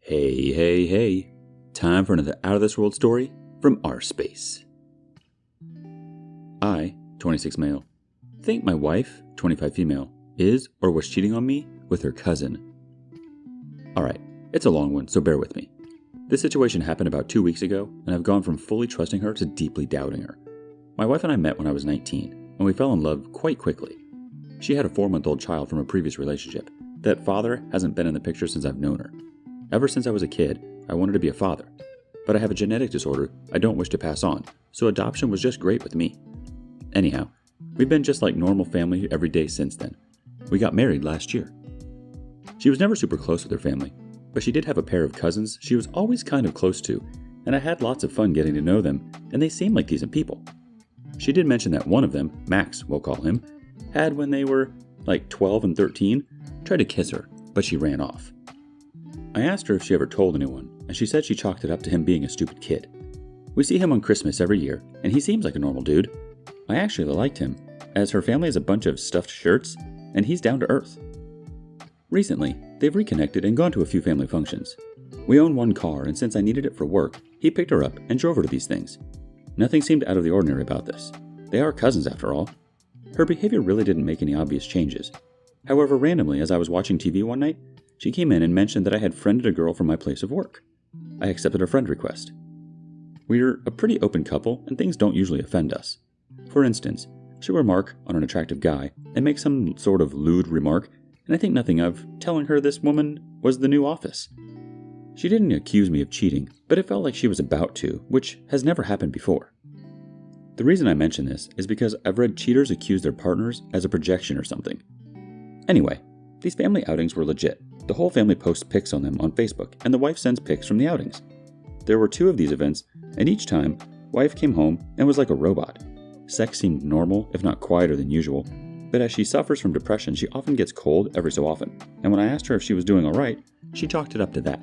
Hey, hey, hey. Time for another out of this world story from our space. I, 26 male, think my wife, 25 female, is or was cheating on me with her cousin. Alright, it's a long one, so bear with me. This situation happened about 2 weeks ago, and I've gone from fully trusting her to deeply doubting her. My wife and I met when I was 19, and we fell in love quite quickly. She had a 4-month-old child from a previous relationship. That father hasn't been in the picture since I've known her. Ever since I was a kid, I wanted to be a father. But I have a genetic disorder I don't wish to pass on, so adoption was just great with me. Anyhow, we've been just like normal family every day since then. We got married last year. She was never super close with her family, but she did have a pair of cousins she was always kind of close to, and I had lots of fun getting to know them, and they seemed like decent people. She did mention that one of them, Max, we'll call him, had when they were like 12 and 13, tried to kiss her, but she ran off. I asked her if she ever told anyone, and she said she chalked it up to him being a stupid kid. We see him on Christmas every year, and he seems like a normal dude. I actually liked him, as her family has a bunch of stuffed shirts, and he's down to earth. Recently, they've reconnected and gone to a few family functions. We own one car, and since I needed it for work, he picked her up and drove her to these things. Nothing seemed out of the ordinary about this. They are cousins after all. Her behavior really didn't make any obvious changes. However, randomly, as I was watching TV one night, she came in and mentioned that I had friended a girl from my place of work. I accepted a friend request. We're a pretty open couple, and things don't usually offend us. For instance, she'll remark on an attractive guy and make some sort of lewd remark, and I think nothing of telling her this woman was the new office. She didn't accuse me of cheating, but it felt like she was about to, which has never happened before. The reason I mention this is because I've read cheaters accuse their partners as a projection or something. Anyway, these family outings were legit. The whole family posts pics on them on Facebook, and the wife sends pics from the outings. There were 2 of these events, and each time, wife came home and was like a robot. Sex seemed normal, if not quieter than usual, but as she suffers from depression, she often gets cold every so often, and when I asked her if she was doing alright, she chalked it up to that.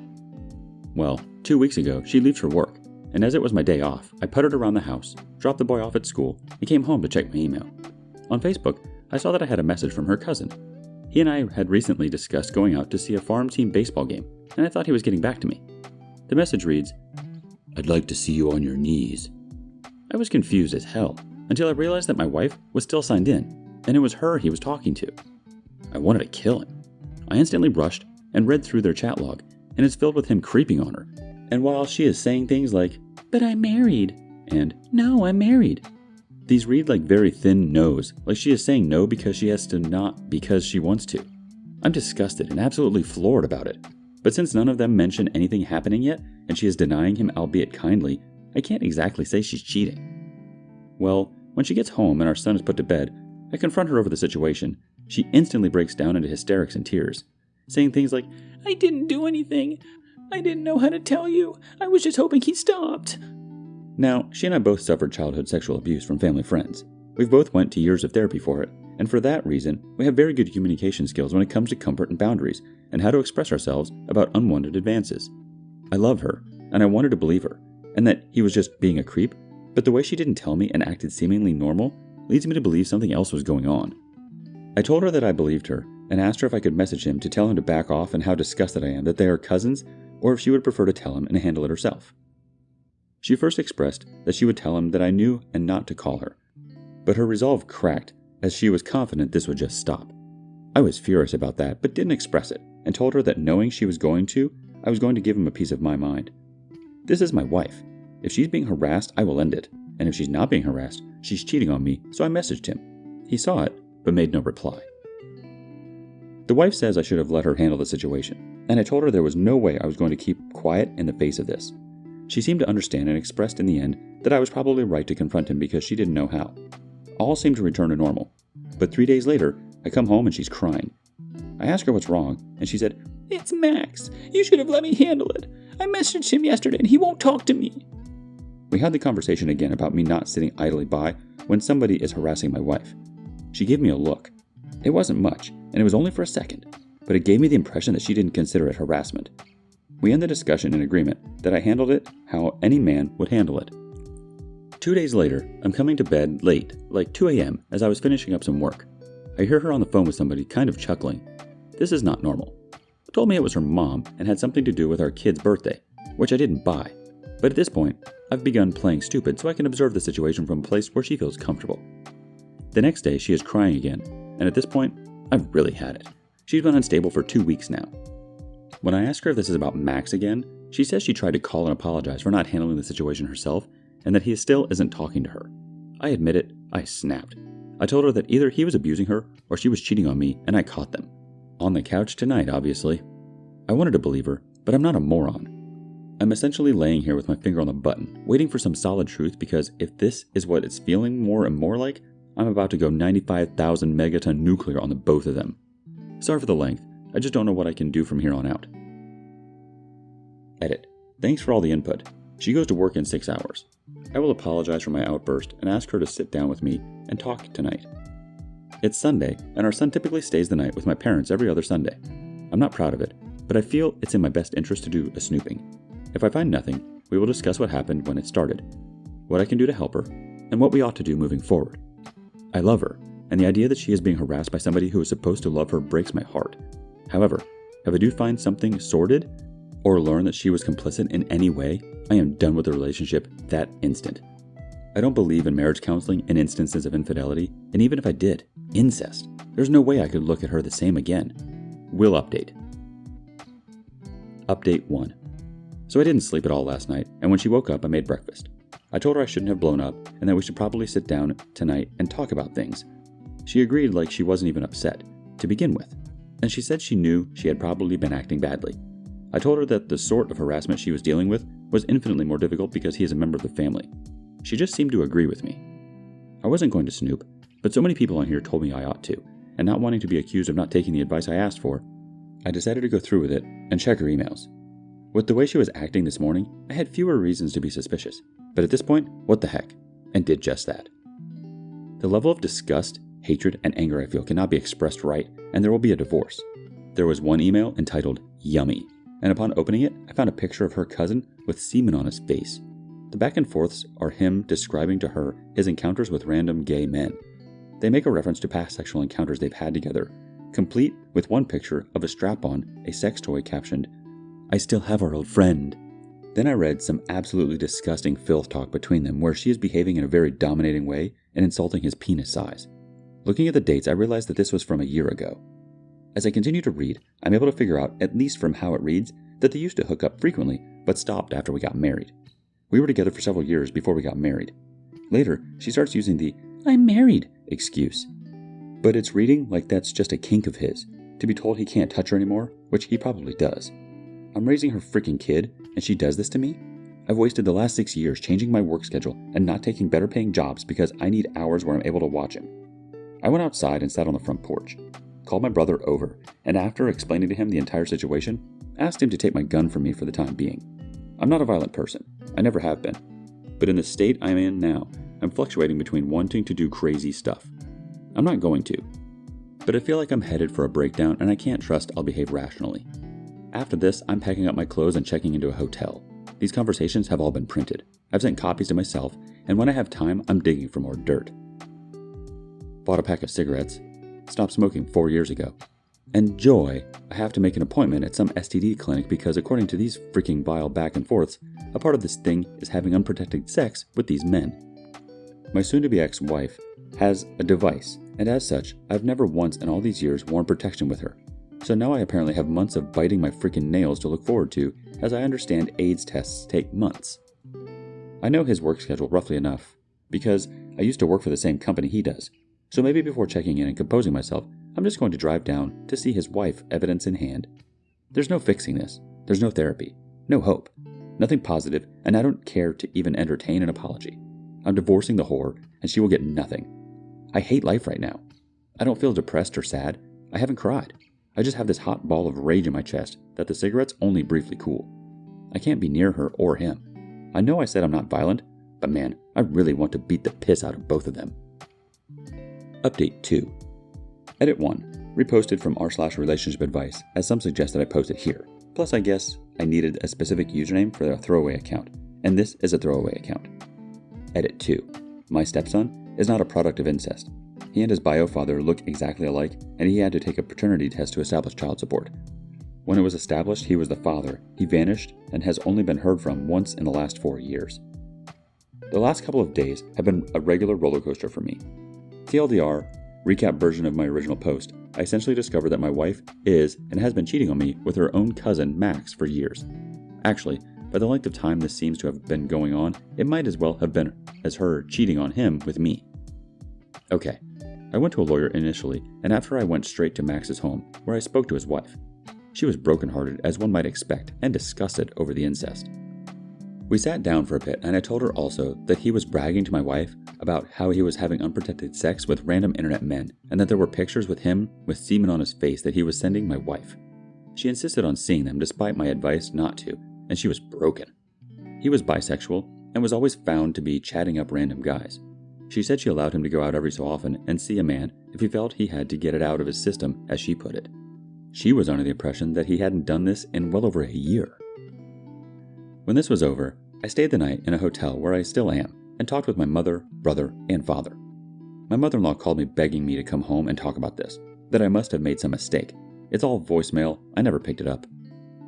Well, 2 weeks ago, she leaves for work, and as it was my day off, I puttered around the house, dropped the boy off at school, and came home to check my email. On Facebook, I saw that I had a message from her cousin. He and I had recently discussed going out to see a farm team baseball game, and I thought he was getting back to me. The message reads, "I'd like to see you on your knees." I was confused as hell, until I realized that my wife was still signed in, and it was her he was talking to. I wanted to kill him. I instantly rushed and read through their chat log, and it's filled with him creeping on her. And while she is saying things like, "But I'm married," and "No, I'm married," these read like very thin no's, like she is saying no because she has to, not because she wants to. I'm disgusted and absolutely floored about it. But since none of them mention anything happening yet, and she is denying him albeit kindly, I can't exactly say she's cheating. Well, when she gets home and our son is put to bed, I confront her over the situation. She instantly breaks down into hysterics and tears, saying things like, "I didn't do anything. I didn't know how to tell you. I was just hoping he stopped." Now, she and I both suffered childhood sexual abuse from family friends. We've both went to years of therapy for it, and for that reason, we have very good communication skills when it comes to comfort and boundaries, and how to express ourselves about unwanted advances. I love her, and I wanted to believe her, and that he was just being a creep, but the way she didn't tell me and acted seemingly normal leads me to believe something else was going on. I told her that I believed her, and asked her if I could message him to tell him to back off and how disgusted I am that they are cousins, or if she would prefer to tell him and handle it herself. She first expressed that she would tell him that I knew and not to call her, but her resolve cracked as she was confident this would just stop. I was furious about that, but didn't express it, and told her that knowing she was going to, I was going to give him a piece of my mind. This is my wife. If she's being harassed, I will end it, and if she's not being harassed, she's cheating on me, so I messaged him. He saw it, but made no reply. The wife says I should have let her handle the situation, and I told her there was no way I was going to keep quiet in the face of this. She seemed to understand and expressed in the end that I was probably right to confront him because she didn't know how. All seemed to return to normal, but 3 days later, I come home and she's crying. I ask her what's wrong, and she said, "It's Max. You should have let me handle it. I messaged him yesterday and he won't talk to me." We had the conversation again about me not sitting idly by when somebody is harassing my wife. She gave me a look. It wasn't much, and it was only for a second, but it gave me the impression that she didn't consider it harassment. We end the discussion in agreement that I handled it how any man would handle it. 2 days later, I'm coming to bed late, like 2 a.m., as I was finishing up some work. I hear her on the phone with somebody kind of chuckling. This is not normal. told me it was her mom and had something to do with our kid's birthday, which I didn't buy. But at this point, I've begun playing stupid so I can observe the situation from a place where she feels comfortable. The next day, she is crying again, and at this point, I've really had it. She's been unstable for 2 weeks now. When I ask her if this is about Max again, she says she tried to call and apologize for not handling the situation herself, and that he still isn't talking to her. I admit it, I snapped. I told her that either he was abusing her or she was cheating on me, and I caught them. On the couch tonight, obviously. I wanted to believe her, but I'm not a moron. I'm essentially laying here with my finger on the button, waiting for some solid truth, because if this is what it's feeling more and more like, I'm about to go 95,000 megaton nuclear on the both of them. Sorry for the length, I just don't know what I can do from here on out. Edit. Thanks for all the input. She goes to work in 6 hours. I will apologize for my outburst and ask her to sit down with me and talk tonight. It's Sunday, and our son typically stays the night with my parents every other Sunday. I'm not proud of it, but I feel it's in my best interest to do a snooping. If I find nothing, we will discuss what happened when it started, what I can do to help her, and what we ought to do moving forward. I love her, and the idea that she is being harassed by somebody who is supposed to love her breaks my heart. However, if I do find something sordid, or learn that she was complicit in any way, I am done with the relationship that instant. I don't believe in marriage counseling in instances of infidelity, and even if I did, incest. There's no way I could look at her the same again. Will update. Update 1. So I didn't sleep at all last night, and when she woke up, I made breakfast. I told her I shouldn't have blown up, and that we should probably sit down tonight and talk about things. She agreed like she wasn't even upset, to begin with, and she said she knew she had probably been acting badly. I told her that the sort of harassment she was dealing with was infinitely more difficult because he is a member of the family. She just seemed to agree with me. I wasn't going to snoop, but so many people on here told me I ought to, and not wanting to be accused of not taking the advice I asked for, I decided to go through with it and check her emails. With the way she was acting this morning, I had fewer reasons to be suspicious, but at this point, what the heck, and did just that. The level of disgust, hatred, and anger I feel cannot be expressed right, and there will be a divorce. There was one email entitled Yummy, and upon opening it, I found a picture of her cousin with semen on his face. The back and forths are him describing to her his encounters with random gay men. They make a reference to past sexual encounters they've had together, complete with one picture of a strap-on, a sex toy captioned, "I still have our old friend." Then I read some absolutely disgusting filth talk between them where she is behaving in a very dominating way and insulting his penis size. Looking at the dates, I realized that this was from a year ago. As I continue to read, I'm able to figure out, at least from how it reads, that they used to hook up frequently, but stopped after we got married. We were together for several years before we got married. Later, she starts using the "I'm married" excuse. But it's reading like that's just a kink of his, to be told he can't touch her anymore, which he probably does. I'm raising her freaking kid, and she does this to me? I've wasted the last 6 years changing my work schedule and not taking better paying jobs because I need hours where I'm able to watch him. I went outside and sat on the front porch, called my brother over, and after explaining to him the entire situation, asked him to take my gun from me for the time being. I'm not a violent person. I never have been. But in the state I'm in now, I'm fluctuating between wanting to do crazy stuff. I'm not going to. But I feel like I'm headed for a breakdown and I can't trust I'll behave rationally. After this, I'm packing up my clothes and checking into a hotel. These conversations have all been printed. I've sent copies to myself, and when I have time, I'm digging for more dirt. Bought a pack of cigarettes. Stopped smoking 4 years ago. And joy, I have to make an appointment at some STD clinic because according to these freaking vile back and forths, a part of this thing is having unprotected sex with these men. My soon-to-be ex-wife has a device, and as such, I've never once in all these years worn protection with her. So now I apparently have months of biting my freaking nails to look forward to, as I understand AIDS tests take months. I know his work schedule roughly enough, because I used to work for the same company he does. So maybe before checking in and composing myself, I'm just going to drive down to see his wife, evidence in hand. There's no fixing this. There's no therapy. No hope. Nothing positive, and I don't care to even entertain an apology. I'm divorcing the whore, and she will get nothing. I hate life right now. I don't feel depressed or sad. I haven't cried. I just have this hot ball of rage in my chest that the cigarettes only briefly cool. I can't be near her or him. I know I said I'm not violent, but man, I really want to beat the piss out of both of them. Update 2. Edit 1. Reposted from r/relationship advice, as some suggest that I post it here. Plus, I guess I needed a specific username for a throwaway account, and this is a throwaway account. Edit 2. My stepson is not a product of incest. He and his bio father look exactly alike, and he had to take a paternity test to establish child support. When it was established he was the father, he vanished and has only been heard from once in the last 4 years. The last couple of days have been a regular roller coaster for me. TLDR, recap version of my original post, I essentially discovered that my wife is and has been cheating on me with her own cousin Max for years. Actually, by the length of time this seems to have been going on, it might as well have been as her cheating on him with me. Okay, I went to a lawyer initially, and after I went straight to Max's home, where I spoke to his wife. She was brokenhearted, as one might expect, and disgusted over the incest. We sat down for a bit, and I told her also that he was bragging to my wife about how he was having unprotected sex with random internet men, and that there were pictures with him with semen on his face that he was sending my wife. She insisted on seeing them despite my advice not to, and she was broken. He was bisexual, and was always found to be chatting up random guys. She said she allowed him to go out every so often and see a man if he felt he had to get it out of his system, as she put it. She was under the impression that he hadn't done this in well over a year. When this was over, I stayed the night in a hotel where I still am and talked with my mother, brother, and father. My mother-in-law called me begging me to come home and talk about this, that I must have made some mistake. It's all voicemail, I never picked it up.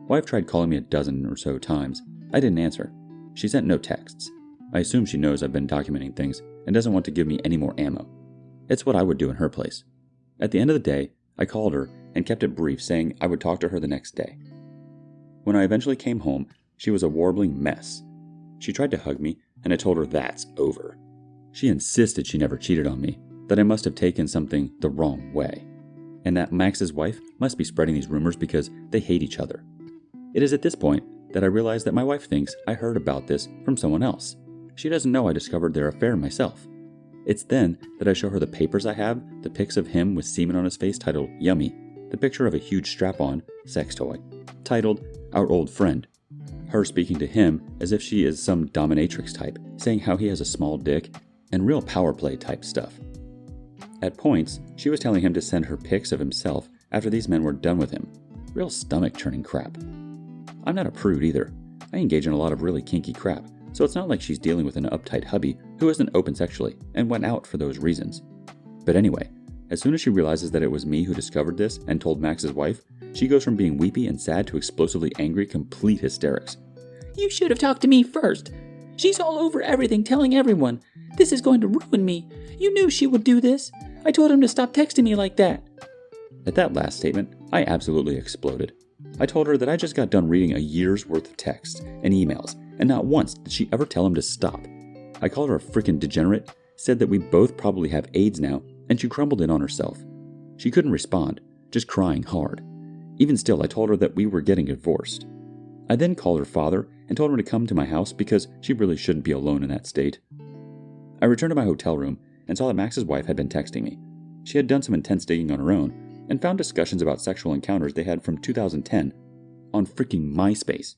Wife tried calling me a dozen or so times. I didn't answer. She sent no texts. I assume she knows I've been documenting things and doesn't want to give me any more ammo. It's what I would do in her place. At the end of the day, I called her and kept it brief, saying I would talk to her the next day. When I eventually came home, she was a warbling mess. She tried to hug me, and I told her that's over. She insisted she never cheated on me, that I must have taken something the wrong way, and that Max's wife must be spreading these rumors because they hate each other. It is at this point that I realize that my wife thinks I heard about this from someone else. She doesn't know I discovered their affair myself. It's then that I show her the papers I have, the pics of him with semen on his face titled Yummy, the picture of a huge strap-on sex toy, titled Our Old Friend, her speaking to him as if she is some dominatrix type, saying how he has a small dick, and real power play type stuff. At points, she was telling him to send her pics of himself after these men were done with him. Real stomach-churning crap. I'm not a prude either. I engage in a lot of really kinky crap, so it's not like she's dealing with an uptight hubby who isn't open sexually and went out for those reasons. But anyway, as soon as she realizes that it was me who discovered this and told Max's wife, she goes from being weepy and sad to explosively angry, complete hysterics. You should have talked to me first. She's all over everything, telling everyone. This is going to ruin me. You knew she would do this. I told him to stop texting me like that. At that last statement, I absolutely exploded. I told her that I just got done reading a year's worth of texts and emails, and not once did she ever tell him to stop. I called her a freaking degenerate, said that we both probably have AIDS now, and she crumbled in on herself. She couldn't respond, just crying hard. Even still, I told her that we were getting divorced. I then called her father and told him to come to my house because she really shouldn't be alone in that state. I returned to my hotel room and saw that Max's wife had been texting me. She had done some intense digging on her own and found discussions about sexual encounters they had from 2010 on freaking MySpace.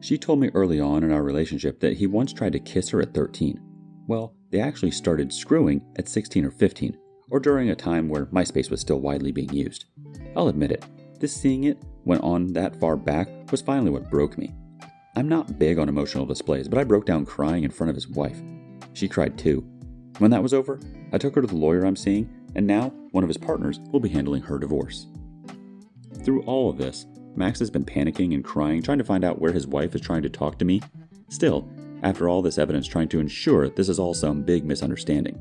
She told me early on in our relationship that he once tried to kiss her at 13. Well, they actually started screwing at 16 or 15, or during a time where MySpace was still widely being used. I'll admit it, this seeing it went on that far back was finally what broke me. I'm not big on emotional displays, but I broke down crying in front of his wife. She cried too. When that was over, I took her to the lawyer I'm seeing, and now one of his partners will be handling her divorce. Through all of this, Max has been panicking and crying, trying to find out where his wife is trying to talk to me. Still, after all this evidence, trying to ensure this is all some big misunderstanding.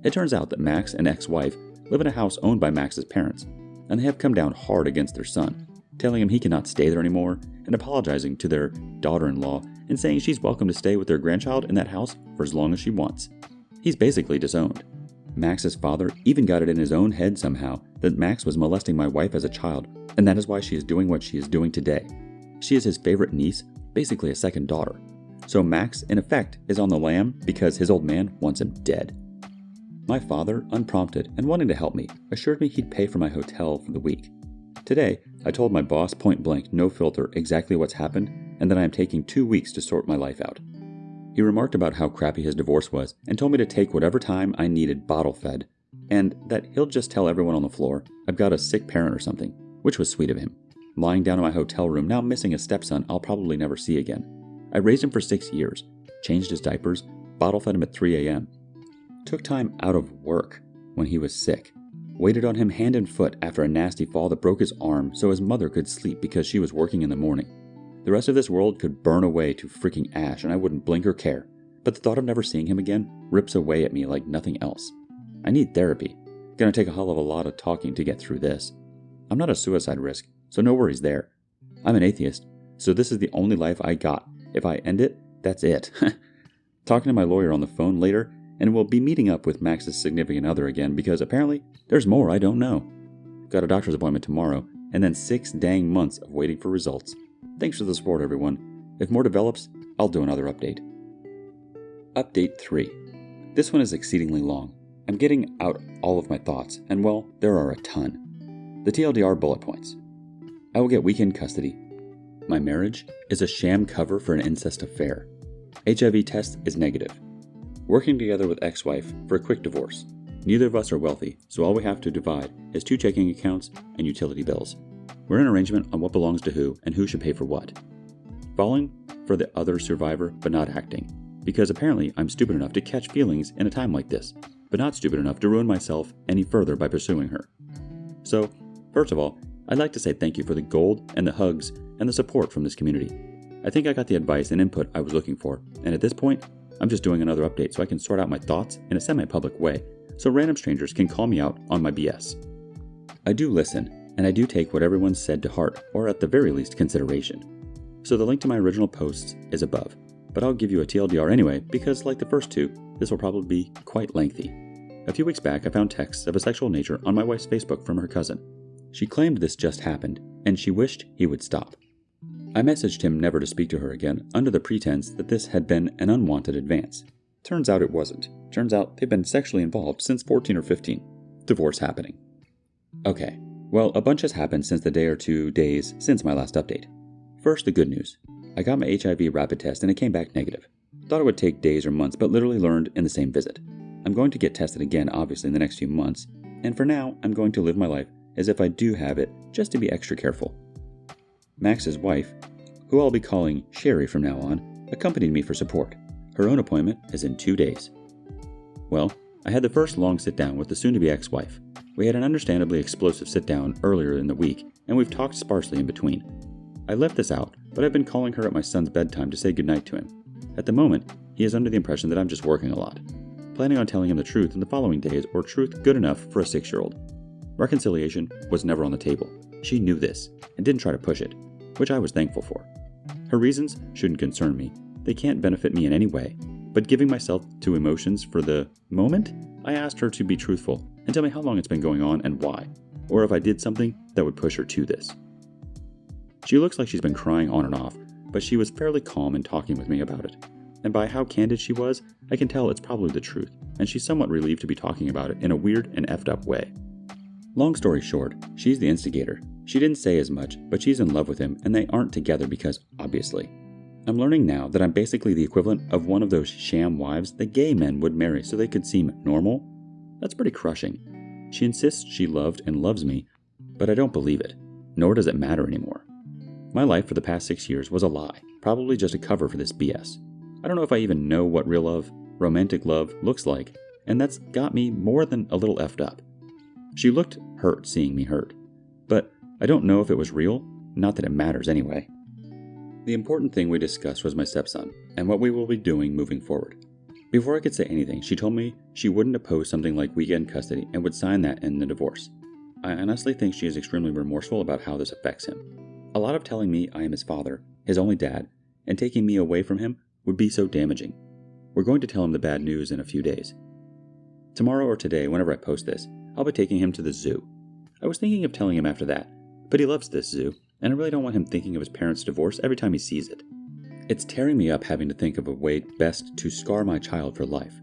It turns out that Max and ex-wife live in a house owned by Max's parents, and they have come down hard against their son, telling him he cannot stay there anymore, and apologizing to their daughter-in-law and saying she's welcome to stay with their grandchild in that house for as long as she wants. He's basically disowned. Max's father even got it in his own head somehow that Max was molesting my wife as a child, and that is why she is doing what she is doing today. She is his favorite niece, basically a second daughter. So Max, in effect, is on the lam because his old man wants him dead. My father, unprompted and wanting to help me, assured me he'd pay for my hotel for the week. Today, I told my boss point blank, no filter, exactly what's happened, and that I am taking 2 weeks to sort my life out. He remarked about how crappy his divorce was and told me to take whatever time I needed bottle fed, and that he'll just tell everyone on the floor I've got a sick parent or something, which was sweet of him. Lying down in my hotel room, now missing a stepson I'll probably never see again. I raised him for 6 years, changed his diapers, bottle fed him at 3 a.m., took time out of work when he was sick, waited on him hand and foot after a nasty fall that broke his arm so his mother could sleep because she was working in the morning. The rest of this world could burn away to freaking ash and I wouldn't blink or care, but the thought of never seeing him again rips away at me like nothing else. I need therapy. Gonna take a hell of a lot of talking to get through this. I'm not a suicide risk, so no worries there. I'm an atheist, so this is the only life I got. If I end it, that's it. Talking to my lawyer on the phone later, and we'll be meeting up with Max's significant other again because apparently there's more I don't know. Got a doctor's appointment tomorrow, and then 6 dang months of waiting for results. Thanks for the support, everyone. If more develops, I'll do another update. Update 3. This one is exceedingly long. I'm getting out all of my thoughts, and well, there are a ton. The TLDR bullet points. I will get weekend custody. My marriage is a sham cover for an incest affair. HIV test is negative. Working together with ex-wife for a quick divorce. Neither of us are wealthy, so all we have to divide is 2 checking accounts and utility bills. We're in arrangement on what belongs to who and who should pay for what. Falling for the other survivor but not acting, because apparently I'm stupid enough to catch feelings in a time like this, but not stupid enough to ruin myself any further by pursuing her. So, first of all, I'd like to say thank you for the gold and the hugs and the support from this community. I think I got the advice and input I was looking for, and at this point, I'm just doing another update so I can sort out my thoughts in a semi-public way, so random strangers can call me out on my BS. I do listen, and I do take what everyone said to heart, or at the very least consideration. So the link to my original posts is above, but I'll give you a TLDR anyway because like the first 2, this will probably be quite lengthy. A few weeks back, I found texts of a sexual nature on my wife's Facebook from her cousin. She claimed this just happened, and she wished he would stop. I messaged him never to speak to her again under the pretense that this had been an unwanted advance. Turns out it wasn't. Turns out they've been sexually involved since 14 or 15. Divorce happening. Okay, well, a bunch has happened since the day or 2 days since my last update. First, the good news. I got my HIV rapid test and it came back negative. Thought it would take days or months, but literally learned in the same visit. I'm going to get tested again, obviously, in the next few months, and for now, I'm going to live my life as if I do have it, just to be extra careful. Max's wife, who I'll be calling Sherry from now on, accompanied me for support. Her own appointment is in 2 days. Well, I had the first long sit-down with the soon-to-be ex-wife. We had an understandably explosive sit-down earlier in the week, and we've talked sparsely in between. I left this out, but I've been calling her at my son's bedtime to say goodnight to him. At the moment, he is under the impression that I'm just working a lot. Planning on telling him the truth in the following days, or truth good enough for a 6-year-old. Reconciliation was never on the table. She knew this, and didn't try to push it, which I was thankful for. Her reasons shouldn't concern me. They can't benefit me in any way. But giving myself to emotions for the moment, I asked her to be truthful and tell me how long it's been going on and why, or if I did something that would push her to this. She looks like she's been crying on and off, but she was fairly calm in talking with me about it. And by how candid she was, I can tell it's probably the truth, and she's somewhat relieved to be talking about it in a weird and effed up way. Long story short, she's the instigator. She didn't say as much, but she's in love with him, and they aren't together because, obviously. I'm learning now that I'm basically the equivalent of one of those sham wives that gay men would marry so they could seem normal. That's pretty crushing. She insists she loved and loves me, but I don't believe it, nor does it matter anymore. My life for the past 6 years was a lie, probably just a cover for this BS. I don't know if I even know what real love, romantic love, looks like, and that's got me more than a little effed up. She looked hurt seeing me hurt, but I don't know if it was real, not that it matters anyway. The important thing we discussed was my stepson, and what we will be doing moving forward. Before I could say anything, she told me she wouldn't oppose something like weekend custody and would sign that in the divorce. I honestly think she is extremely remorseful about how this affects him. A lot of telling me I am his father, his only dad, and taking me away from him would be so damaging. We're going to tell him the bad news in a few days. Tomorrow or today, whenever I post this, I'll be taking him to the zoo. I was thinking of telling him after that, but he loves this zoo, and I really don't want him thinking of his parents' divorce every time he sees it. It's tearing me up having to think of a way best to scar my child for life.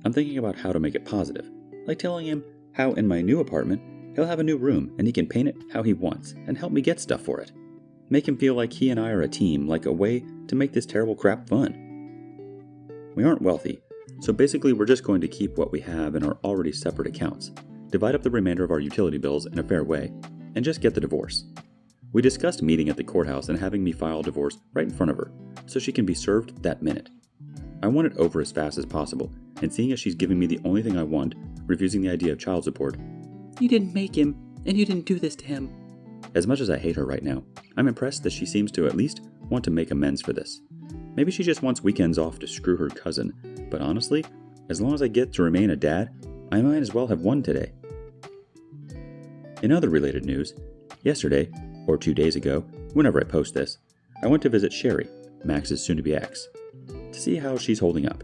I'm thinking about how to make it positive, like telling him how in my new apartment, he'll have a new room and he can paint it how he wants and help me get stuff for it. Make him feel like he and I are a team, like a way to make this terrible crap fun. We aren't wealthy, so basically we're just going to keep what we have in our already separate accounts, divide up the remainder of our utility bills in a fair way, and just get the divorce. We discussed meeting at the courthouse and having me file divorce right in front of her, so she can be served that minute. I want it over as fast as possible, and seeing as she's giving me the only thing I want, refusing the idea of child support, You didn't make him, and you didn't do this to him. As much as I hate her right now, I'm impressed that she seems to at least want to make amends for this. Maybe she just wants weekends off to screw her cousin, but honestly, as long as I get to remain a dad, I might as well have won today. In other related news, yesterday, or 2 days ago, whenever I post this, I went to visit Sherry, Max's soon-to-be ex, to see how she's holding up.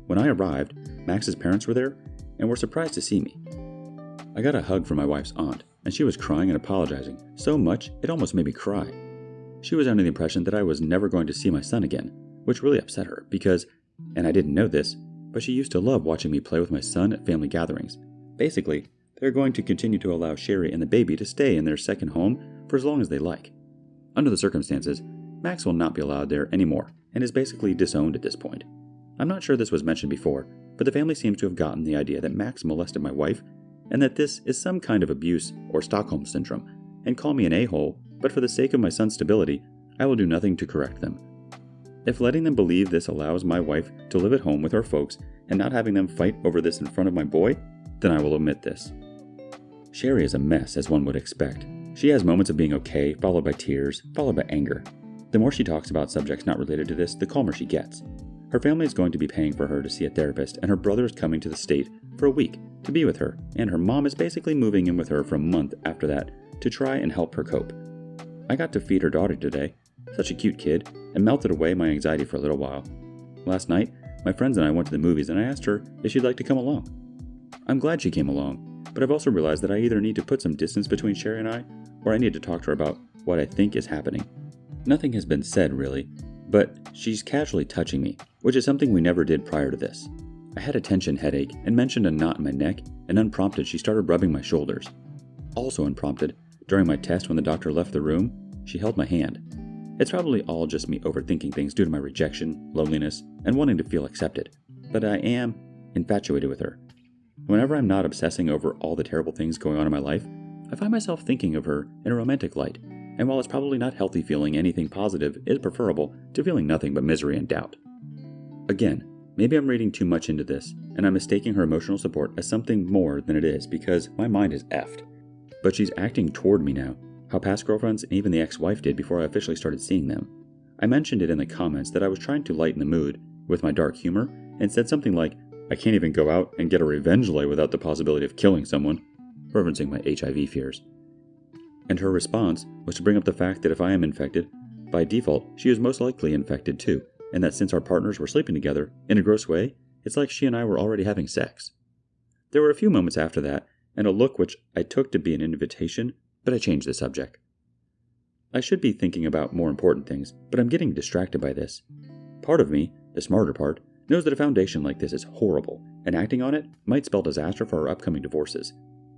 When I arrived, Max's parents were there and were surprised to see me. I got a hug from my wife's aunt, and she was crying and apologizing so much it almost made me cry. She was under the impression that I was never going to see my son again, which really upset her because, and I didn't know this, but she used to love watching me play with my son at family gatherings. Basically, they're going to continue to allow Sherry and the baby to stay in their second home for as long as they like. Under the circumstances, Max will not be allowed there anymore and is basically disowned at this point. I'm not sure this was mentioned before, but the family seems to have gotten the idea that Max molested my wife and that this is some kind of abuse or Stockholm syndrome, and call me an a-hole, but for the sake of my son's stability, I will do nothing to correct them. If letting them believe this allows my wife to live at home with her folks and not having them fight over this in front of my boy, then I will omit this. Sherry is a mess, as one would expect. She has moments of being okay, followed by tears, followed by anger. The more she talks about subjects not related to this, the calmer she gets. Her family is going to be paying for her to see a therapist, and her brother is coming to the state for a week to be with her, and her mom is basically moving in with her for a month after that to try and help her cope. I got to feed her daughter today, such a cute kid, and melted away my anxiety for a little while. Last night, my friends and I went to the movies and I asked her if she'd like to come along. I'm glad she came along, but I've also realized that I either need to put some distance between Sherry and I, or I need to talk to her about what I think is happening. Nothing has been said really, but she's casually touching me, which is something we never did prior to this. I had a tension headache and mentioned a knot in my neck, and unprompted she started rubbing my shoulders. Also unprompted, during my test when the doctor left the room, she held my hand. It's probably all just me overthinking things due to my rejection, loneliness, and wanting to feel accepted, but I am infatuated with her. Whenever I'm not obsessing over all the terrible things going on in my life, I find myself thinking of her in a romantic light, and while it's probably not healthy feeling anything positive is preferable to feeling nothing but misery and doubt. Again, maybe I'm reading too much into this, and I'm mistaking her emotional support as something more than it is because my mind is effed. But she's acting toward me now, how past girlfriends and even the ex-wife did before I officially started seeing them. I mentioned it in the comments that I was trying to lighten the mood with my dark humor and said something like, I can't even go out and get a revenge lay without the possibility of killing someone, referencing my HIV fears. And her response was to bring up the fact that if I am infected, by default, she is most likely infected too, and that since our partners were sleeping together, in a gross way, it's like she and I were already having sex. There were a few moments after that, and a look which I took to be an invitation, but I changed the subject. I should be thinking about more important things, but I'm getting distracted by this. Part of me, the smarter part, knows that a foundation like this is horrible, and acting on it might spell disaster for our upcoming divorces.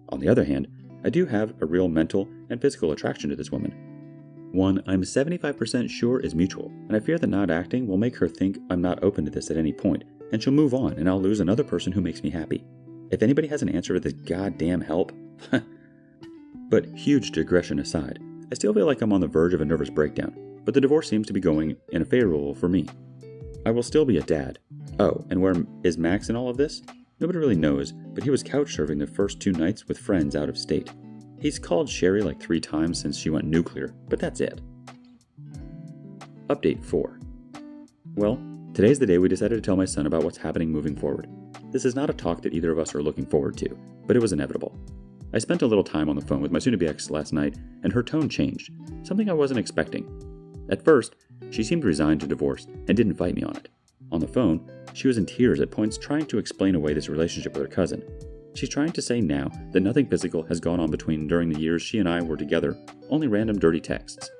On the other hand, I do have a real mental and physical attraction to this woman. One I'm 75% sure is mutual, and I fear that not acting will make her think I'm not open to this at any point, and she'll move on and I'll lose another person who makes me happy. If anybody has an answer to this goddamn help, But huge digression aside, I still feel like I'm on the verge of a nervous breakdown, but the divorce seems to be going in a favorable for me. I will still be a dad. Oh, and where is Max in all of this? Nobody really knows, but he was couch surfing the first 2 nights with friends out of state. He's called Sherry like 3 times since she went nuclear, but that's it. Update 4. Well, today's the day we decided to tell my son about what's happening moving forward. This is not a talk that either of us are looking forward to, but it was inevitable. I spent a little time on the phone with my soon-to-be ex last night, and her tone changed, something I wasn't expecting. At first, she seemed resigned to divorce and didn't fight me on it. On the phone, she was in tears at points trying to explain away this relationship with her cousin. She's trying to say now that nothing physical has gone on between during the years she and I were together, only random dirty texts.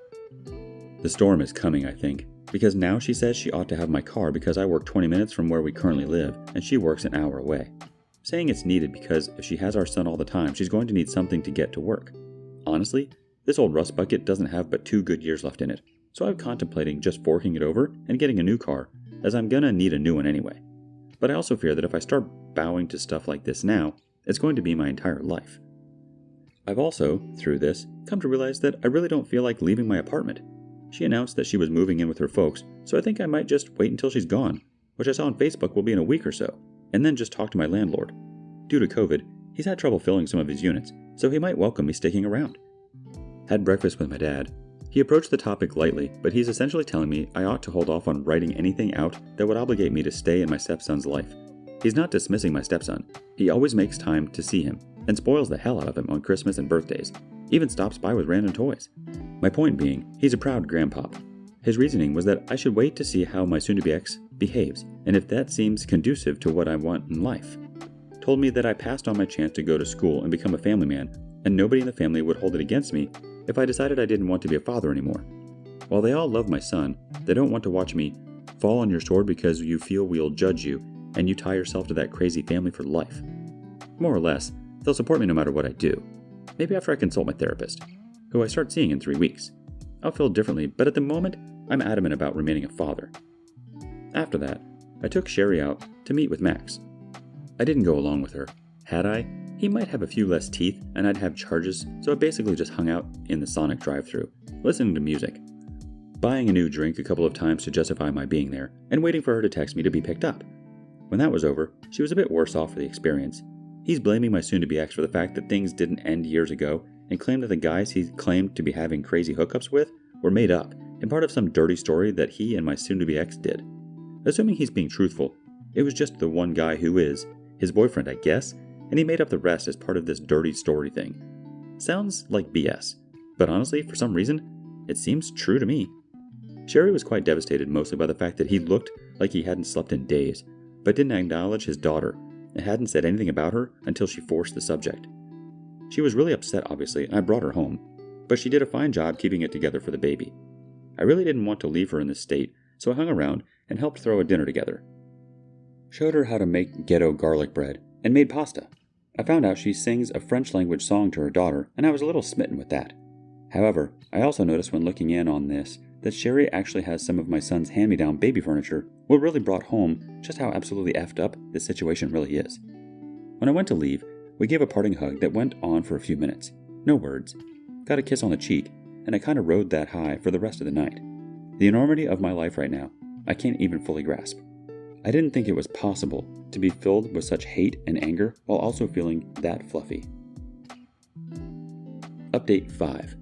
The storm is coming, I think, because now she says she ought to have my car because I work 20 minutes from where we currently live, and she works an hour away. Saying it's needed because if she has our son all the time, she's going to need something to get to work. Honestly, this old rust bucket doesn't have but 2 good years left in it, so I'm contemplating just forking it over and getting a new car, as I'm gonna need a new one anyway. But I also fear that if I start bowing to stuff like this now, it's going to be my entire life. I've also, through this, come to realize that I really don't feel like leaving my apartment. She announced that she was moving in with her folks, so I think I might just wait until she's gone, which I saw on Facebook will be in a week or so, and then just talk to my landlord. Due to COVID, he's had trouble filling some of his units, so he might welcome me sticking around. Had breakfast with my dad. He approached the topic lightly, but he's essentially telling me I ought to hold off on writing anything out that would obligate me to stay in my stepson's life. He's not dismissing my stepson. He always makes time to see him, and spoils the hell out of him on Christmas and birthdays, even stops by with random toys. My point being, he's a proud grandpop. His reasoning was that I should wait to see how my soon-to-be ex behaves, and if that seems conducive to what I want in life. Told me that I passed on my chance to go to school and become a family man, and nobody in the family would hold it against me if I decided I didn't want to be a father anymore. While they all love my son, they don't want to watch me fall on your sword because you feel we'll judge you and you tie yourself to that crazy family for life. More or less, they'll support me no matter what I do. Maybe after I consult my therapist, who I start seeing in 3 weeks. I'll feel differently, but at the moment, I'm adamant about remaining a father. After that, I took Sherry out to meet with Max. I didn't go along with her. Had I, he might have a few less teeth and I'd have charges, so I basically just hung out in the Sonic drive-thru, listening to music, buying a new drink a couple of times to justify my being there, and waiting for her to text me to be picked up. When that was over, she was a bit worse off for the experience. He's blaming my soon-to-be ex for the fact that things didn't end years ago and claimed that the guys he claimed to be having crazy hookups with were made up and part of some dirty story that he and my soon-to-be ex did. Assuming he's being truthful, it was just the one guy who is his boyfriend, I guess, and he made up the rest as part of this dirty story thing. Sounds like BS, but honestly, for some reason, it seems true to me. Sherry was quite devastated mostly by the fact that he looked like he hadn't slept in days, but didn't acknowledge his daughter and hadn't said anything about her until she forced the subject. She was really upset, obviously, and I brought her home, but she did a fine job keeping it together for the baby. I really didn't want to leave her in this state, so I hung around and helped throw a dinner together. Showed her how to make ghetto garlic bread and made pasta. I found out she sings a French language song to her daughter, and I was a little smitten with that. However, I also noticed when looking in on this that Sherry actually has some of my son's hand-me-down baby furniture, what really brought home just how absolutely effed up this situation really is. When I went to leave, we gave a parting hug that went on for a few minutes. No words. Got a kiss on the cheek, and I kind of rode that high for the rest of the night. The enormity of my life right now, I can't even fully grasp. I didn't think it was possible to be filled with such hate and anger while also feeling that fluffy. Update 5.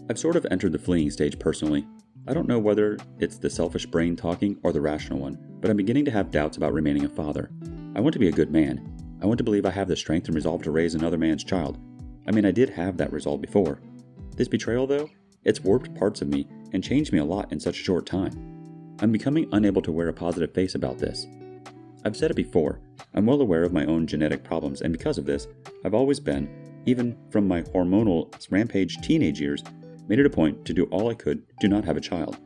I've sort of entered the fleeing stage personally. I don't know whether it's the selfish brain talking or the rational one, but I'm beginning to have doubts about remaining a father. I want to be a good man. I want to believe I have the strength and resolve to raise another man's child. I mean, I did have that resolve before. This betrayal, though, it's warped parts of me and changed me a lot in such a short time. I'm becoming unable to wear a positive face about this. I've said it before, I'm well aware of my own genetic problems, and because of this, I've always been, even from my hormonal rampage teenage years, made it a point to do all I could to not have a child.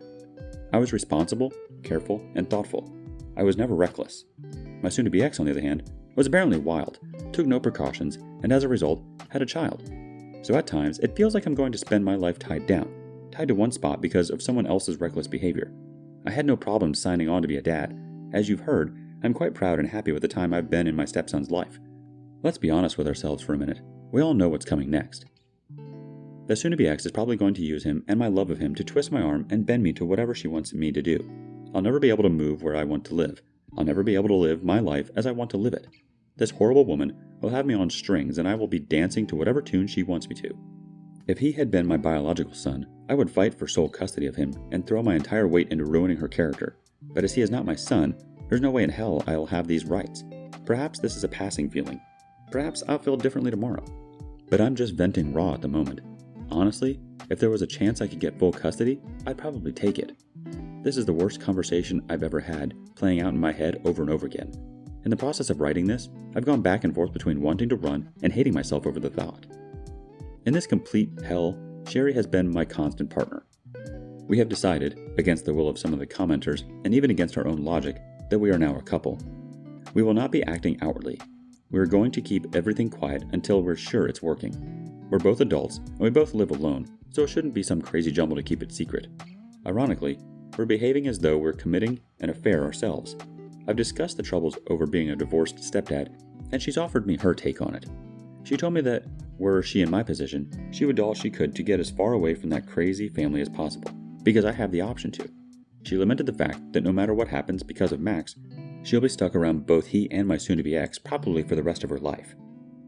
I was responsible, careful, and thoughtful. I was never reckless. My soon-to-be ex, on the other hand, was apparently wild, took no precautions, and as a result, had a child. So at times, it feels like I'm going to spend my life tied to one spot because of someone else's reckless behavior. I had no problem signing on to be a dad. As you've heard, I'm quite proud and happy with the time I've been in my stepson's life. Let's be honest with ourselves for a minute. We all know what's coming next. The soon-to-be ex is probably going to use him and my love of him to twist my arm and bend me to whatever she wants me to do. I'll never be able to move where I want to live. I'll never be able to live my life as I want to live it. This horrible woman will have me on strings and I will be dancing to whatever tune she wants me to. If he had been my biological son, I would fight for sole custody of him and throw my entire weight into ruining her character. But as he is not my son, there's no way in hell I'll have these rights. Perhaps this is a passing feeling. Perhaps I'll feel differently tomorrow. But I'm just venting raw at the moment. Honestly, if there was a chance I could get full custody, I'd probably take it. This is the worst conversation I've ever had, playing out in my head over and over again. In the process of writing this, I've gone back and forth between wanting to run and hating myself over the thought. In this complete hell, Sherry has been my constant partner. We have decided, against the will of some of the commenters, and even against our own logic, that we are now a couple. We will not be acting outwardly. We are going to keep everything quiet until we're sure it's working. We're both adults, and we both live alone, so it shouldn't be some crazy jumble to keep it secret. Ironically, we're behaving as though we're committing an affair ourselves. I've discussed the troubles over being a divorced stepdad, and she's offered me her take on it. She told me that, were she in my position, she would do all she could to get as far away from that crazy family as possible, because I have the option to. She lamented the fact that no matter what happens because of Max, she'll be stuck around both he and my soon-to-be ex probably for the rest of her life.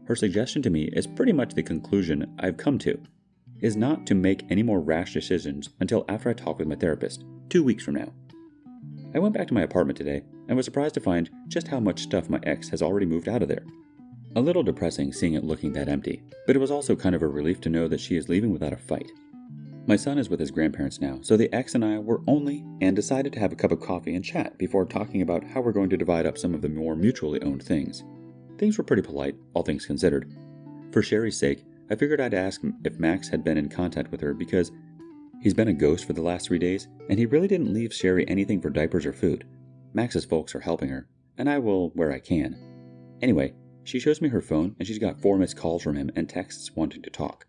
Her suggestion to me is pretty much the conclusion I've come to, is not to make any more rash decisions until after I talk with my therapist, 2 weeks from now. I went back to my apartment today and was surprised to find just how much stuff my ex has already moved out of there. A little depressing seeing it looking that empty, but it was also kind of a relief to know that she is leaving without a fight. My son is with his grandparents now, so the ex and I were only and decided to have a cup of coffee and chat before talking about how we're going to divide up some of the more mutually owned things. Things were pretty polite, all things considered. For Sherry's sake, I figured I'd ask if Max had been in contact with her because he's been a ghost for the last 3 days, and he really didn't leave Sherry anything for diapers or food. Max's folks are helping her, and I will where I can. Anyway, she shows me her phone, and she's got 4 missed calls from him and texts wanting to talk.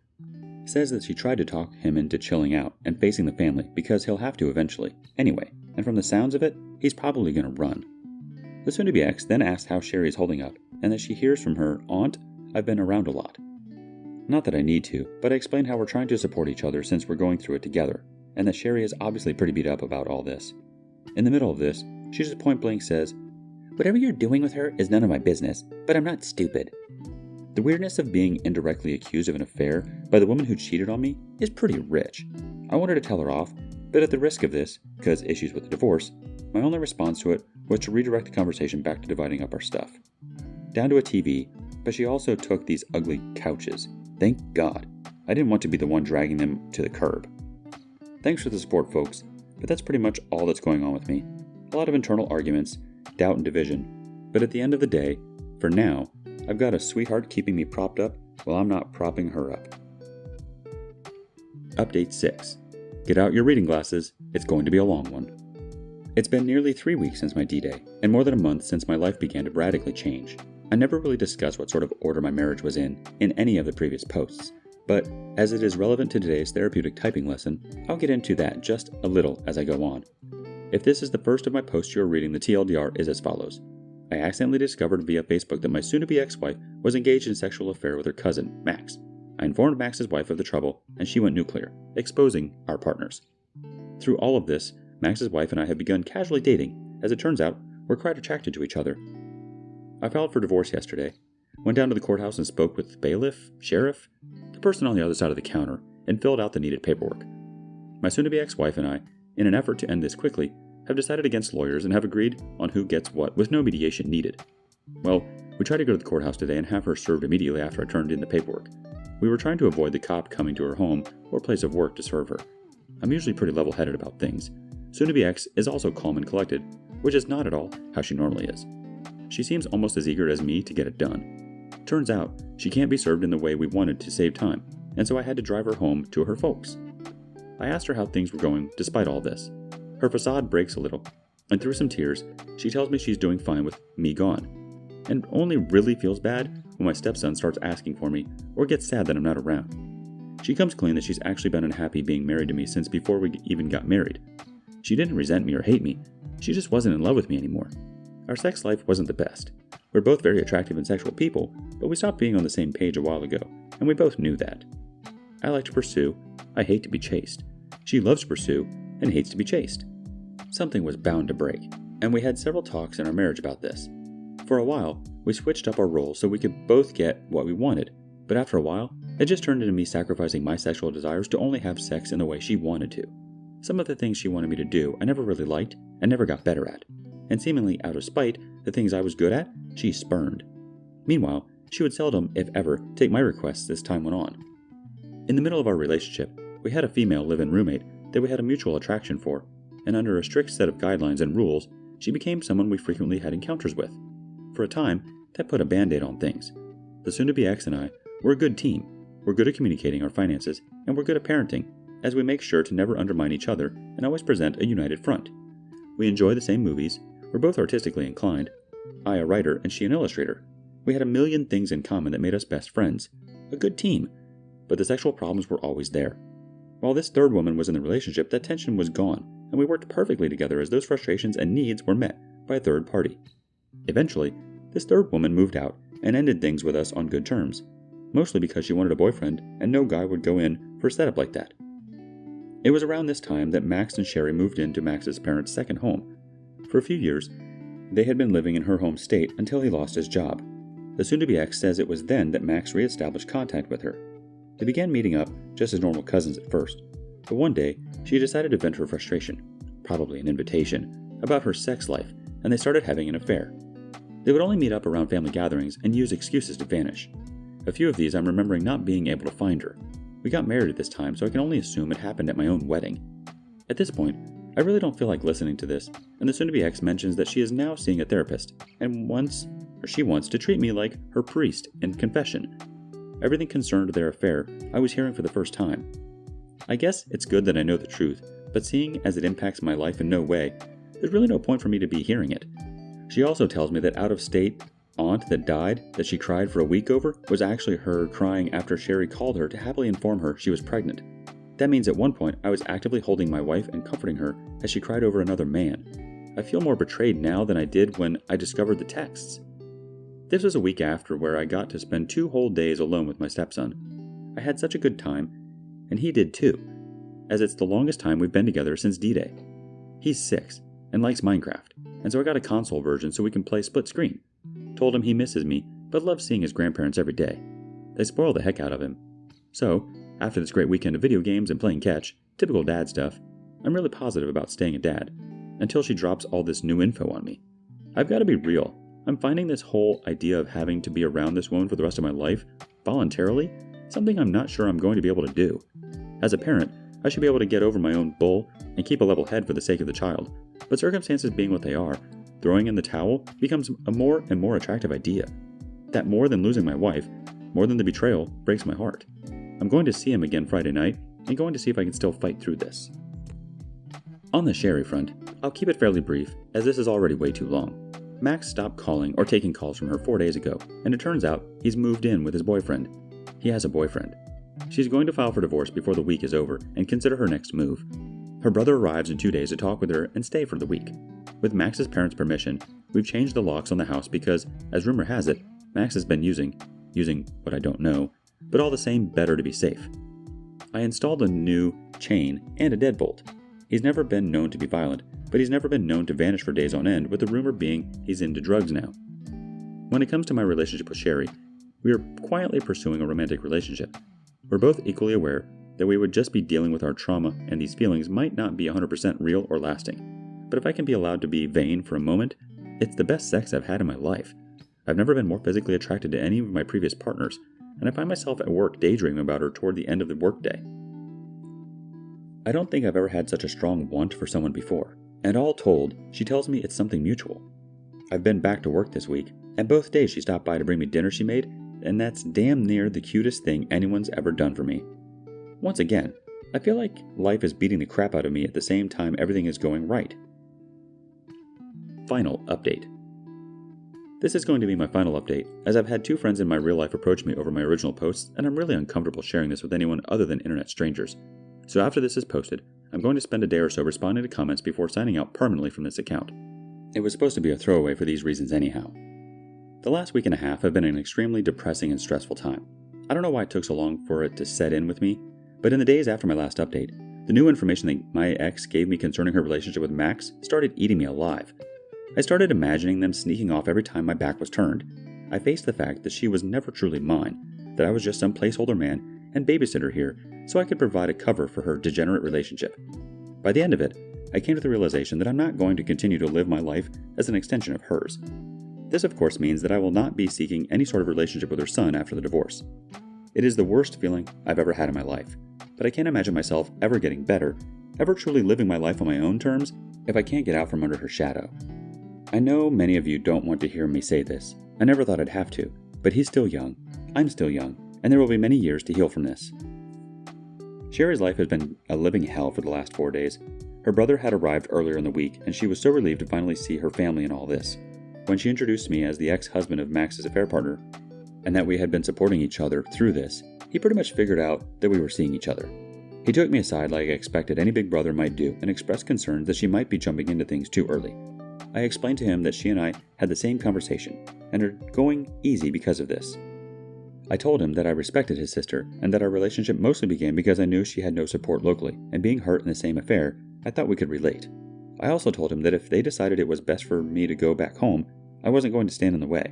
Says that she tried to talk him into chilling out and facing the family because he'll have to eventually. Anyway, and from the sounds of it, he's probably going to run. The soon-to-be ex then asked how Sherry is holding up, and that she hears from her aunt, "I've been around a lot." Not that I need to, but I explain how we're trying to support each other since we're going through it together, and that Sherry is obviously pretty beat up about all this. In the middle of this, she just point-blank says, "Whatever you're doing with her is none of my business, but I'm not stupid." The weirdness of being indirectly accused of an affair by the woman who cheated on me is pretty rich. I wanted to tell her off, but at the risk of this, because issues with the divorce, my only response to it was to redirect the conversation back to dividing up our stuff. Down to a TV, but she also took these ugly couches. Thank God. I didn't want to be the one dragging them to the curb. Thanks for the support, folks, but that's pretty much all that's going on with me. A lot of internal arguments, doubt and division, but at the end of the day, for now, I've got a sweetheart keeping me propped up while I'm not propping her up. Update 6. Get out your reading glasses, it's going to be a long one. It's been nearly 3 weeks since my D-Day, and more than a month since my life began to radically change. I never really discussed what sort of order my marriage was in any of the previous posts, but as it is relevant to today's therapeutic typing lesson, I'll get into that just a little as I go on. If this is the first of my posts you're reading, the TLDR is as follows. I accidentally discovered via Facebook that my soon-to-be ex-wife was engaged in a sexual affair with her cousin, Max. I informed Max's wife of the trouble, and she went nuclear, exposing our partners. Through all of this, Max's wife and I have begun casually dating. As it turns out, we're quite attracted to each other. I filed for divorce yesterday, went down to the courthouse and spoke with the bailiff, sheriff, the person on the other side of the counter, and filled out the needed paperwork. My soon-to-be ex-wife and I, in an effort to end this quickly, have decided against lawyers and have agreed on who gets what with no mediation needed. Well, we tried to go to the courthouse today and have her served immediately after I turned in the paperwork. We were trying to avoid the cop coming to her home or place of work to serve her. I'm usually pretty level-headed about things. Soon-to-be ex is also calm and collected, which is not at all how she normally is. She seems almost as eager as me to get it done. Turns out, she can't be served in the way we wanted to save time, and so I had to drive her home to her folks. I asked her how things were going despite all this. Her facade breaks a little, and through some tears, she tells me she's doing fine with me gone, and only really feels bad when my stepson starts asking for me or gets sad that I'm not around. She comes clean that she's actually been unhappy being married to me since before we even got married. She didn't resent me or hate me, she just wasn't in love with me anymore. Our sex life wasn't the best. We're both very attractive and sexual people, but we stopped being on the same page a while ago, and we both knew that. I like to pursue, I hate to be chased. She loves to pursue and hates to be chased. Something was bound to break, and we had several talks in our marriage about this. For a while, we switched up our roles so we could both get what we wanted, but after a while, it just turned into me sacrificing my sexual desires to only have sex in the way she wanted to. Some of the things she wanted me to do I never really liked and never got better at, and seemingly out of spite, the things I was good at, she spurned. Meanwhile, she would seldom, if ever, take my requests as time went on. In the middle of our relationship, we had a female live-in roommate that we had a mutual attraction for, and under a strict set of guidelines and rules, she became someone we frequently had encounters with. For a time, that put a band-aid on things. The soon-to-be ex and I were a good team. We're good at communicating our finances, and we're good at parenting, as we make sure to never undermine each other and always present a united front. We enjoy the same movies, we're both artistically inclined, I a writer and she an illustrator. We had a million things in common that made us best friends. A good team. But the sexual problems were always there. While this third woman was in the relationship, that tension was gone, and we worked perfectly together as those frustrations and needs were met by a third party. Eventually, this third woman moved out and ended things with us on good terms, mostly because she wanted a boyfriend and no guy would go in for a setup like that. It was around this time that Max and Sherry moved into Max's parents' second home. For a few years, they had been living in her home state until he lost his job. The soon-to-be ex says it was then that Max re-established contact with her. They began meeting up just as normal cousins at first, but one day she decided to vent her frustration, probably an invitation, about her sex life, and they started having an affair. They would only meet up around family gatherings and use excuses to vanish. A few of these I'm remembering not being able to find her. We got married at this time, so I can only assume it happened at my own wedding. At this point, I really don't feel like listening to this, and the soon-to-be ex mentions that she is now seeing a therapist, and she wants to treat me like her priest in confession. Everything concerned their affair I was hearing for the first time. I guess it's good that I know the truth, but seeing as it impacts my life in no way, there's really no point for me to be hearing it. She also tells me that out-of-state aunt that died, that she cried for a week over, was actually her crying after Sherry called her to happily inform her she was pregnant. That means at one point I was actively holding my wife and comforting her as she cried over another man. I feel more betrayed now than I did when I discovered the texts. This was a week after where I got to spend 2 whole days alone with my stepson. I had such a good time, and he did too, as it's the longest time we've been together since D-Day. He's 6 and likes Minecraft, and so I got a console version so we can play split screen. Told him he misses me, but loves seeing his grandparents every day. They spoil the heck out of him. So, after this great weekend of video games and playing catch, typical dad stuff, I'm really positive about staying a dad, until she drops all this new info on me. I've got to be real. I'm finding this whole idea of having to be around this woman for the rest of my life, voluntarily, something I'm not sure I'm going to be able to do. As a parent, I should be able to get over my own bull and keep a level head for the sake of the child, but circumstances being what they are, throwing in the towel becomes a more and more attractive idea. That more than losing my wife, more than the betrayal, breaks my heart. I'm going to see him again Friday night, and going to see if I can still fight through this. On the Sherry front, I'll keep it fairly brief, as this is already way too long. Max stopped calling or taking calls from her 4 days ago, and it turns out he's moved in with his boyfriend. He has a boyfriend. She's going to file for divorce before the week is over and consider her next move. Her brother arrives in 2 days to talk with her and stay for the week. With Max's parents' permission, we've changed the locks on the house because, as rumor has it, Max has been using what I don't know, but all the same better to be safe. I installed a new chain and a deadbolt. He's never been known to be violent, but he's never been known to vanish for days on end, with the rumor being he's into drugs now. When it comes to my relationship with Sherry, we are quietly pursuing a romantic relationship. We're both equally aware that we would just be dealing with our trauma and these feelings might not be 100% real or lasting. But if I can be allowed to be vain for a moment, it's the best sex I've had in my life. I've never been more physically attracted to any of my previous partners, and I find myself at work daydreaming about her toward the end of the workday. I don't think I've ever had such a strong want for someone before, and all told, she tells me it's something mutual. I've been back to work this week, and both days she stopped by to bring me dinner she made, and that's damn near the cutest thing anyone's ever done for me. Once again, I feel like life is beating the crap out of me at the same time everything is going right. Final update. This is going to be my final update, as I've had 2 friends in my real life approach me over my original posts, and I'm really uncomfortable sharing this with anyone other than internet strangers. So after this is posted, I'm going to spend a day or so responding to comments before signing out permanently from this account. It was supposed to be a throwaway for these reasons anyhow. The last week and a half have been an extremely depressing and stressful time. I don't know why it took so long for it to set in with me, but in the days after my last update, the new information that my ex gave me concerning her relationship with Max started eating me alive. I started imagining them sneaking off every time my back was turned. I faced the fact that she was never truly mine, that I was just some placeholder man and babysitter here so I could provide a cover for her degenerate relationship. By the end of it, I came to the realization that I'm not going to continue to live my life as an extension of hers. This of course means that I will not be seeking any sort of relationship with her son after the divorce. It is the worst feeling I've ever had in my life, but I can't imagine myself ever getting better, ever truly living my life on my own terms, if I can't get out from under her shadow. I know many of you don't want to hear me say this. I never thought I'd have to, but he's still young, I'm still young, and there will be many years to heal from this. Sherry's life has been a living hell for the last 4 days. Her brother had arrived earlier in the week, and she was so relieved to finally see her family in all this. When she introduced me as the ex-husband of Max's affair partner, and that we had been supporting each other through this, he pretty much figured out that we were seeing each other. He took me aside like I expected any big brother might do and expressed concerns that she might be jumping into things too early. I explained to him that she and I had the same conversation and are going easy because of this. I told him that I respected his sister and that our relationship mostly began because I knew she had no support locally, and being hurt in the same affair, I thought we could relate. I also told him that if they decided it was best for me to go back home, I wasn't going to stand in the way.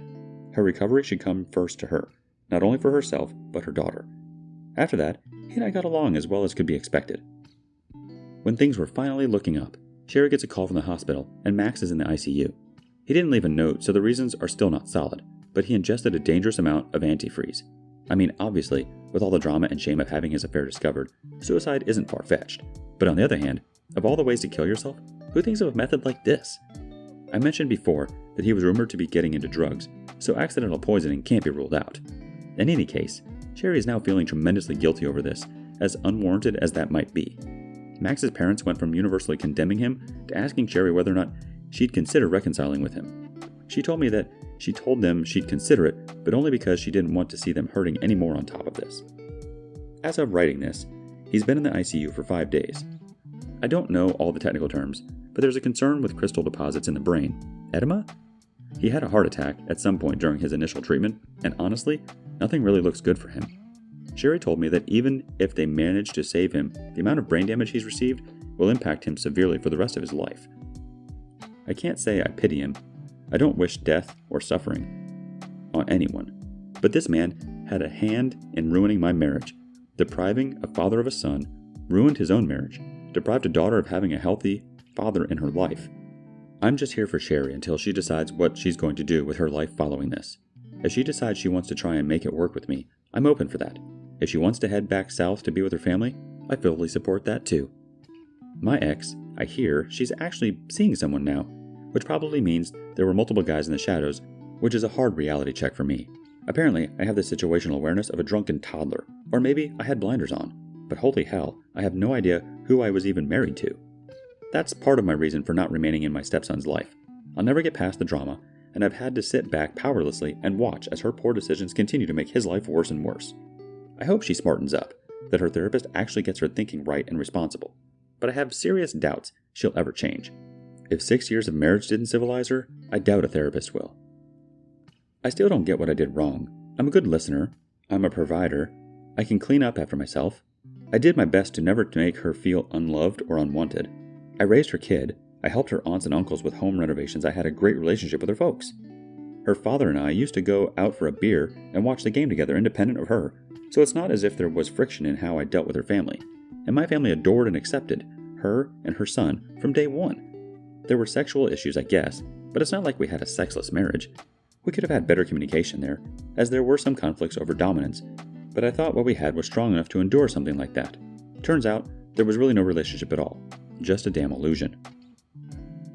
her recovery should come first to her, not only for herself, but her daughter. After that, he and I got along as well as could be expected. When things were finally looking up, Sherry gets a call from the hospital, and Max is in the ICU. He didn't leave a note, so the reasons are still not solid, but he ingested a dangerous amount of antifreeze. I mean, obviously, with all the drama and shame of having his affair discovered, suicide isn't far-fetched. But on the other hand, of all the ways to kill yourself, who thinks of a method like this? I mentioned before that he was rumored to be getting into drugs, so accidental poisoning can't be ruled out. In any case, Sherry is now feeling tremendously guilty over this, as unwarranted as that might be. Max's parents went from universally condemning him to asking Sherry whether or not she'd consider reconciling with him. She told me that she told them she'd consider it, but only because she didn't want to see them hurting any more on top of this. As of writing this, he's been in the ICU for 5 days. I don't know all the technical terms, but there's a concern with crystal deposits in the brain. Edema? He had a heart attack at some point during his initial treatment, and honestly, nothing really looks good for him. Sherry told me that even if they manage to save him, the amount of brain damage he's received will impact him severely for the rest of his life. I can't say I pity him. I don't wish death or suffering on anyone. But this man had a hand in ruining my marriage, depriving a father of a son, ruined his own marriage, deprived a daughter of having a healthy father in her life. I'm just here for Sherry until she decides what she's going to do with her life following this. If she decides she wants to try and make it work with me, I'm open for that. If she wants to head back south to be with her family, I fully support that too. My ex, I hear she's actually seeing someone now, which probably means there were multiple guys in the shadows, which is a hard reality check for me. Apparently, I have the situational awareness of a drunken toddler, or maybe I had blinders on, but holy hell, I have no idea who I was even married to. That's part of my reason for not remaining in my stepson's life. I'll never get past the drama, and I've had to sit back powerlessly and watch as her poor decisions continue to make his life worse and worse. I hope she smartens up, that her therapist actually gets her thinking right and responsible, but I have serious doubts she'll ever change. If 6 years of marriage didn't civilize her, I doubt a therapist will. I still don't get what I did wrong. I'm a good listener. I'm a provider. I can clean up after myself. I did my best to never make her feel unloved or unwanted. I raised her kid. I helped her aunts and uncles with home renovations. I had a great relationship with her folks. Her father and I used to go out for a beer and watch the game together independent of her, so it's not as if there was friction in how I dealt with her family. And my family adored and accepted her and her son from day one. There were sexual issues, I guess, but it's not like we had a sexless marriage. We could have had better communication there, as there were some conflicts over dominance, but I thought what we had was strong enough to endure something like that. Turns out, there was really no relationship at all. Just a damn illusion.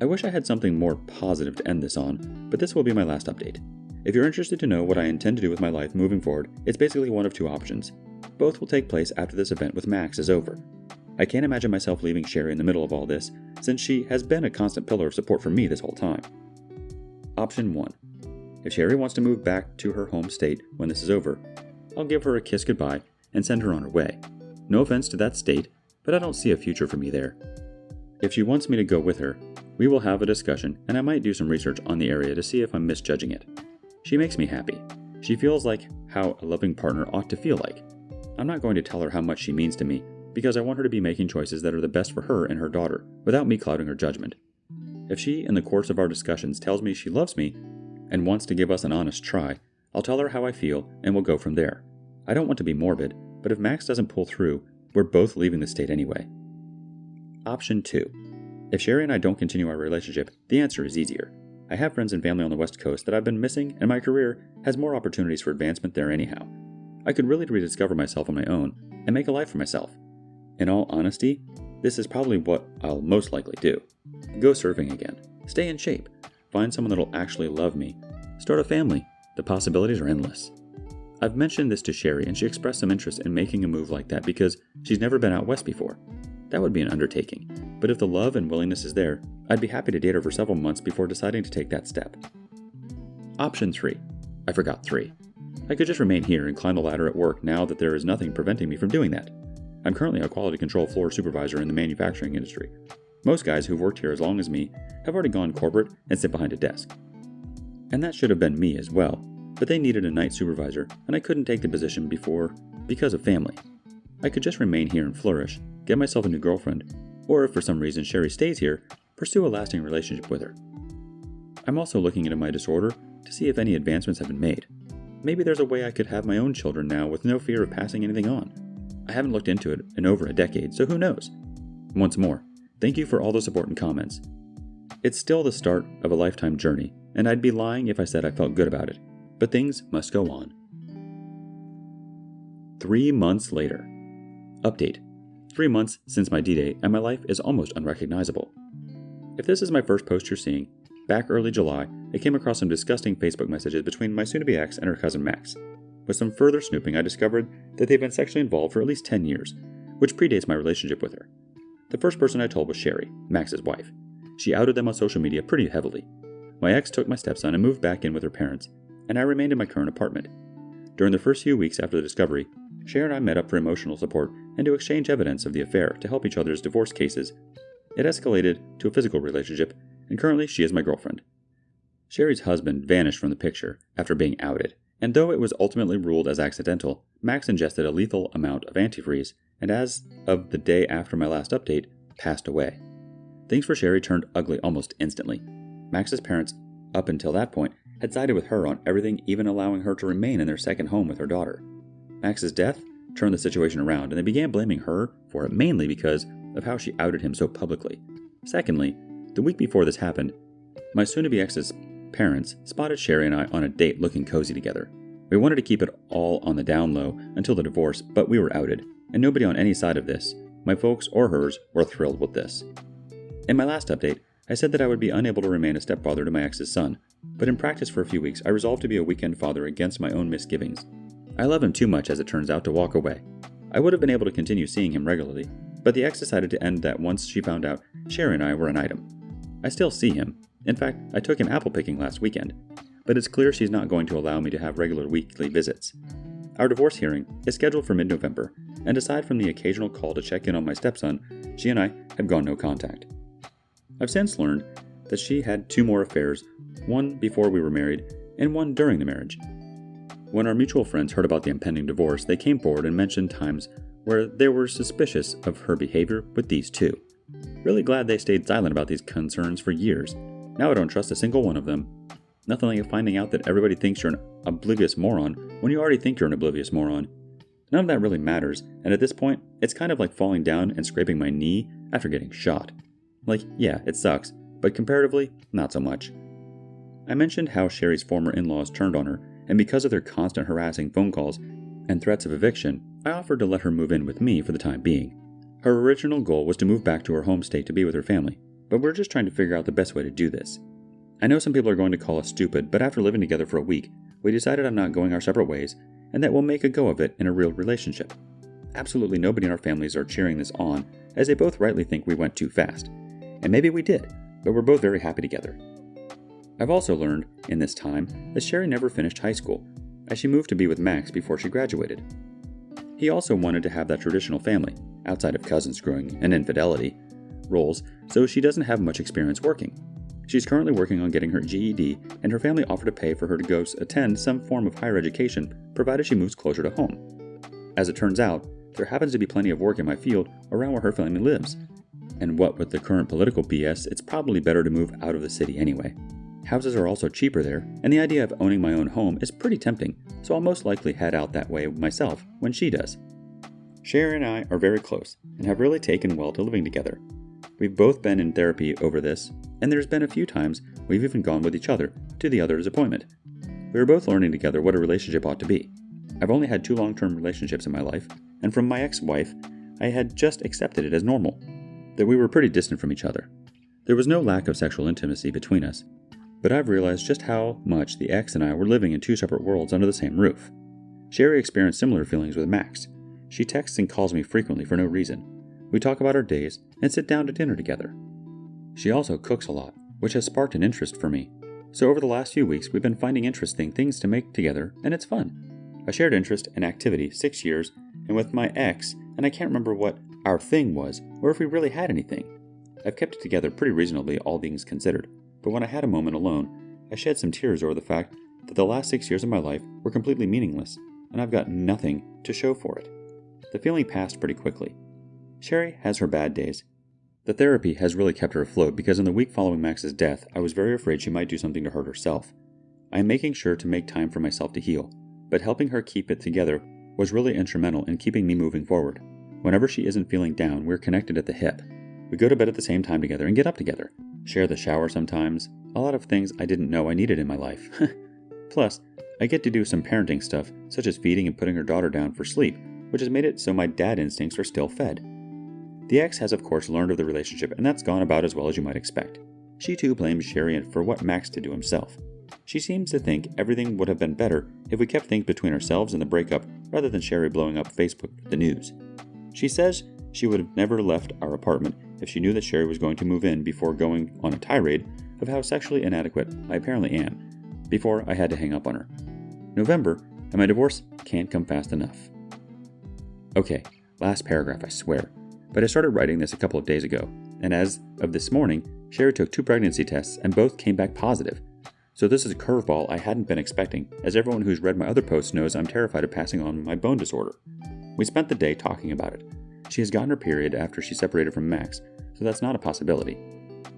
I wish I had something more positive to end this on, but this will be my last update. If you're interested to know what I intend to do with my life moving forward, it's basically one of two options. Both will take place after this event with Max is over. I can't imagine myself leaving Sherry in the middle of all this, since she has been a constant pillar of support for me this whole time. Option 1. If Sherry wants to move back to her home state when this is over, I'll give her a kiss goodbye and send her on her way. No offense to that state, but I don't see a future for me there. If she wants me to go with her, we will have a discussion and I might do some research on the area to see if I'm misjudging it. She makes me happy. She feels like how a loving partner ought to feel like. I'm not going to tell her how much she means to me, because I want her to be making choices that are the best for her and her daughter, without me clouding her judgment. If she, in the course of our discussions, tells me she loves me and wants to give us an honest try, I'll tell her how I feel and we'll go from there. I don't want to be morbid, but if Max doesn't pull through, we're both leaving the state anyway. Option 2. If Sherry and I don't continue our relationship, the answer is easier. I have friends and family on the West Coast that I've been missing, and my career has more opportunities for advancement there anyhow. I could really rediscover myself on my own and make a life for myself. In all honesty, this is probably what I'll most likely do. Go surfing again. Stay in shape. Find someone that'll actually love me. Start a family. The possibilities are endless. I've mentioned this to Sherry and she expressed some interest in making a move like that because she's never been out west before. That would be an undertaking, but if the love and willingness is there, I'd be happy to date her for several months before deciding to take that step. Option 3. I forgot 3. I could just remain here and climb the ladder at work now that there is nothing preventing me from doing that. I'm currently a quality control floor supervisor in the manufacturing industry. Most guys who've worked here as long as me have already gone corporate and sit behind a desk. And that should have been me as well, but they needed a night supervisor and I couldn't take the position because of family. I could just remain here and flourish, get myself a new girlfriend, or if for some reason Sherry stays here, pursue a lasting relationship with her. I'm also looking into my disorder to see if any advancements have been made. Maybe there's a way I could have my own children now with no fear of passing anything on. I haven't looked into it in over a decade, so who knows? Once more, thank you for all the support and comments. It's still the start of a lifetime journey, and I'd be lying if I said I felt good about it. But things must go on. 3 months later. Update. 3 months since my D-Day, and my life is almost unrecognizable. If this is my first post you're seeing, back early July, I came across some disgusting Facebook messages between my soon-to-be ex and her cousin Max. With some further snooping, I discovered that they've been sexually involved for at least 10 years, which predates my relationship with her. The first person I told was Sherry, Max's wife. She outed them on social media pretty heavily. My ex took my stepson and moved back in with her parents, and I remained in my current apartment. During the first few weeks after the discovery, Sherry and I met up for emotional support and to exchange evidence of the affair to help each other's divorce cases. It escalated to a physical relationship, and currently she is my girlfriend. Sherry's husband vanished from the picture after being outed, and though it was ultimately ruled as accidental, Max ingested a lethal amount of antifreeze, and as of the day after my last update, passed away. Things for Sherry turned ugly almost instantly. Max's parents, up until that point, had sided with her on everything, even allowing her to remain in their second home with her daughter. Max's death turned the situation around, and they began blaming her for it mainly because of how she outed him so publicly. Secondly, the week before this happened, my soon-to-be ex's parents spotted Sherry and I on a date looking cozy together. We wanted to keep it all on the down low until the divorce, but we were outed, and nobody on any side of this, my folks or hers, were thrilled with this. In my last update, I said that I would be unable to remain a stepfather to my ex's son, but in practice for a few weeks, I resolved to be a weekend father against my own misgivings. I love him too much, as it turns out, to walk away. I would have been able to continue seeing him regularly, but the ex decided to end that once she found out Sherry and I were an item. I still see him. In fact, I took him apple picking last weekend, but it's clear she's not going to allow me to have regular weekly visits. Our divorce hearing is scheduled for mid-November, and aside from the occasional call to check in on my stepson, she and I have gone no contact. I've since learned that she had 2 more affairs, one before we were married, and one during the marriage. When our mutual friends heard about the impending divorce, they came forward and mentioned times where they were suspicious of her behavior with these 2. Really glad they stayed silent about these concerns for years. Now I don't trust a single one of them. Nothing like finding out that everybody thinks you're an oblivious moron when you already think you're an oblivious moron. None of that really matters, and at this point, it's kind of like falling down and scraping my knee after getting shot. Like, yeah, it sucks, but comparatively, not so much. I mentioned how Sherry's former in-laws turned on her, and because of their constant harassing phone calls and threats of eviction, I offered to let her move in with me for the time being. Her original goal was to move back to her home state to be with her family, but we're just trying to figure out the best way to do this. I know some people are going to call us stupid, but after living together for a week, we decided on not going our separate ways, and that we'll make a go of it in a real relationship. Absolutely nobody in our families are cheering this on, as they both rightly think we went too fast. And maybe we did, but we're both very happy together. I've also learned, in this time, that Sherry never finished high school, as she moved to be with Max before she graduated. He also wanted to have that traditional family, outside of cousin screwing and infidelity, roles, so she doesn't have much experience working. She's currently working on getting her GED, and her family offered to pay for her to go attend some form of higher education, provided she moves closer to home. As it turns out, there happens to be plenty of work in my field around where her family lives. And what with the current political BS, it's probably better to move out of the city anyway. Houses are also cheaper there, and the idea of owning my own home is pretty tempting, so I'll most likely head out that way myself when she does. Sherry and I are very close, and have really taken well to living together. We've both been in therapy over this, and there's been a few times we've even gone with each other to the other's appointment. We were both learning together what a relationship ought to be. I've only had 2 long-term relationships in my life, and from my ex-wife, I had just accepted it as normal, that we were pretty distant from each other. There was no lack of sexual intimacy between us, but I've realized just how much the ex and I were living in 2 separate worlds under the same roof. Sherry experienced similar feelings with Max. She texts and calls me frequently for no reason. We talk about our days and sit down to dinner together. She also cooks a lot, which has sparked an interest for me. So over the last few weeks, we've been finding interesting things to make together, and it's fun. A shared interest and activity, 6 years, and with my ex, and I can't remember what our thing was, or if we really had anything. I've kept it together pretty reasonably, all things considered, but when I had a moment alone, I shed some tears over the fact that the last 6 years of my life were completely meaningless, and I've got nothing to show for it. The feeling passed pretty quickly. Sherry has her bad days. The therapy has really kept her afloat because in the week following Max's death, I was very afraid she might do something to hurt herself. I am making sure to make time for myself to heal, but helping her keep it together was really instrumental in keeping me moving forward. Whenever she isn't feeling down, we're connected at the hip. We go to bed at the same time together and get up together, share the shower sometimes, a lot of things I didn't know I needed in my life. Plus, I get to do some parenting stuff, such as feeding and putting her daughter down for sleep, which has made it so my dad instincts are still fed. The ex has of course learned of the relationship, and that's gone about as well as you might expect. She too blames Sherry for what Max did to himself. She seems to think everything would have been better if we kept things between ourselves and the breakup rather than Sherry blowing up Facebook with the news. She says she would have never left our apartment if she knew that Sherry was going to move in before going on a tirade of how sexually inadequate I apparently am, before I had to hang up on her. November, and my divorce can't come fast enough. Okay, last paragraph, I swear. But I started writing this a couple of days ago, and as of this morning, Sherry took 2 pregnancy tests and both came back positive. So this is a curveball I hadn't been expecting, as everyone who's read my other posts knows I'm terrified of passing on my bone disorder. We spent the day talking about it. She has gotten her period after she separated from Max, so that's not a possibility.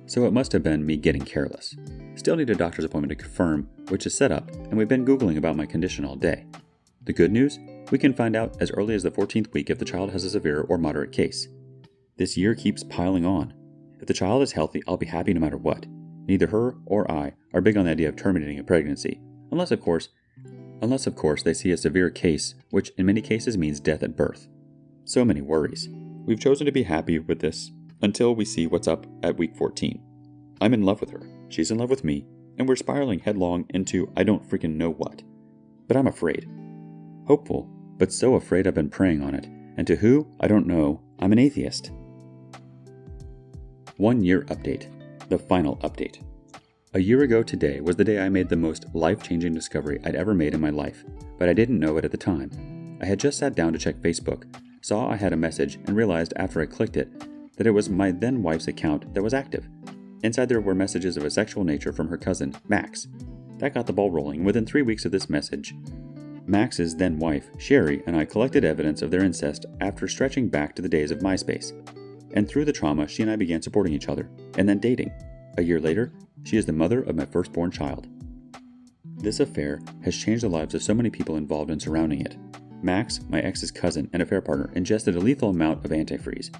So it must have been me getting careless. Still need a doctor's appointment to confirm, which is set up, and we've been Googling about my condition all day. The good news? We can find out as early as the 14th week if the child has a severe or moderate case. This year keeps piling on. If the child is healthy, I'll be happy no matter what. Neither her or I are big on the idea of terminating a pregnancy, unless of course they see a severe case, which in many cases means death at birth. So many worries. We've chosen to be happy with this until we see what's up at week 14. I'm in love with her, she's in love with me, and we're spiraling headlong into I don't freaking know what. But I'm afraid. Hopeful, but so afraid I've been preying on it, and to who, I don't know. I'm an atheist. 1 year update. The final update. A year ago today was the day I made the most life-changing discovery I'd ever made in my life, but I didn't know it at the time. I had just sat down to check Facebook, saw I had a message, and realized after I clicked it that it was my then wife's account that was active. Inside there were messages of a sexual nature from her cousin, Max. That got the ball rolling. Within 3 weeks of this message, Max's then wife, Sherry, and I collected evidence of their incest after stretching back to the days of MySpace. And through the trauma, she and I began supporting each other, and then dating. A year later, she is the mother of my firstborn child. This affair has changed the lives of so many people involved and surrounding it. Max, my ex's cousin and affair partner, ingested a lethal amount of antifreeze.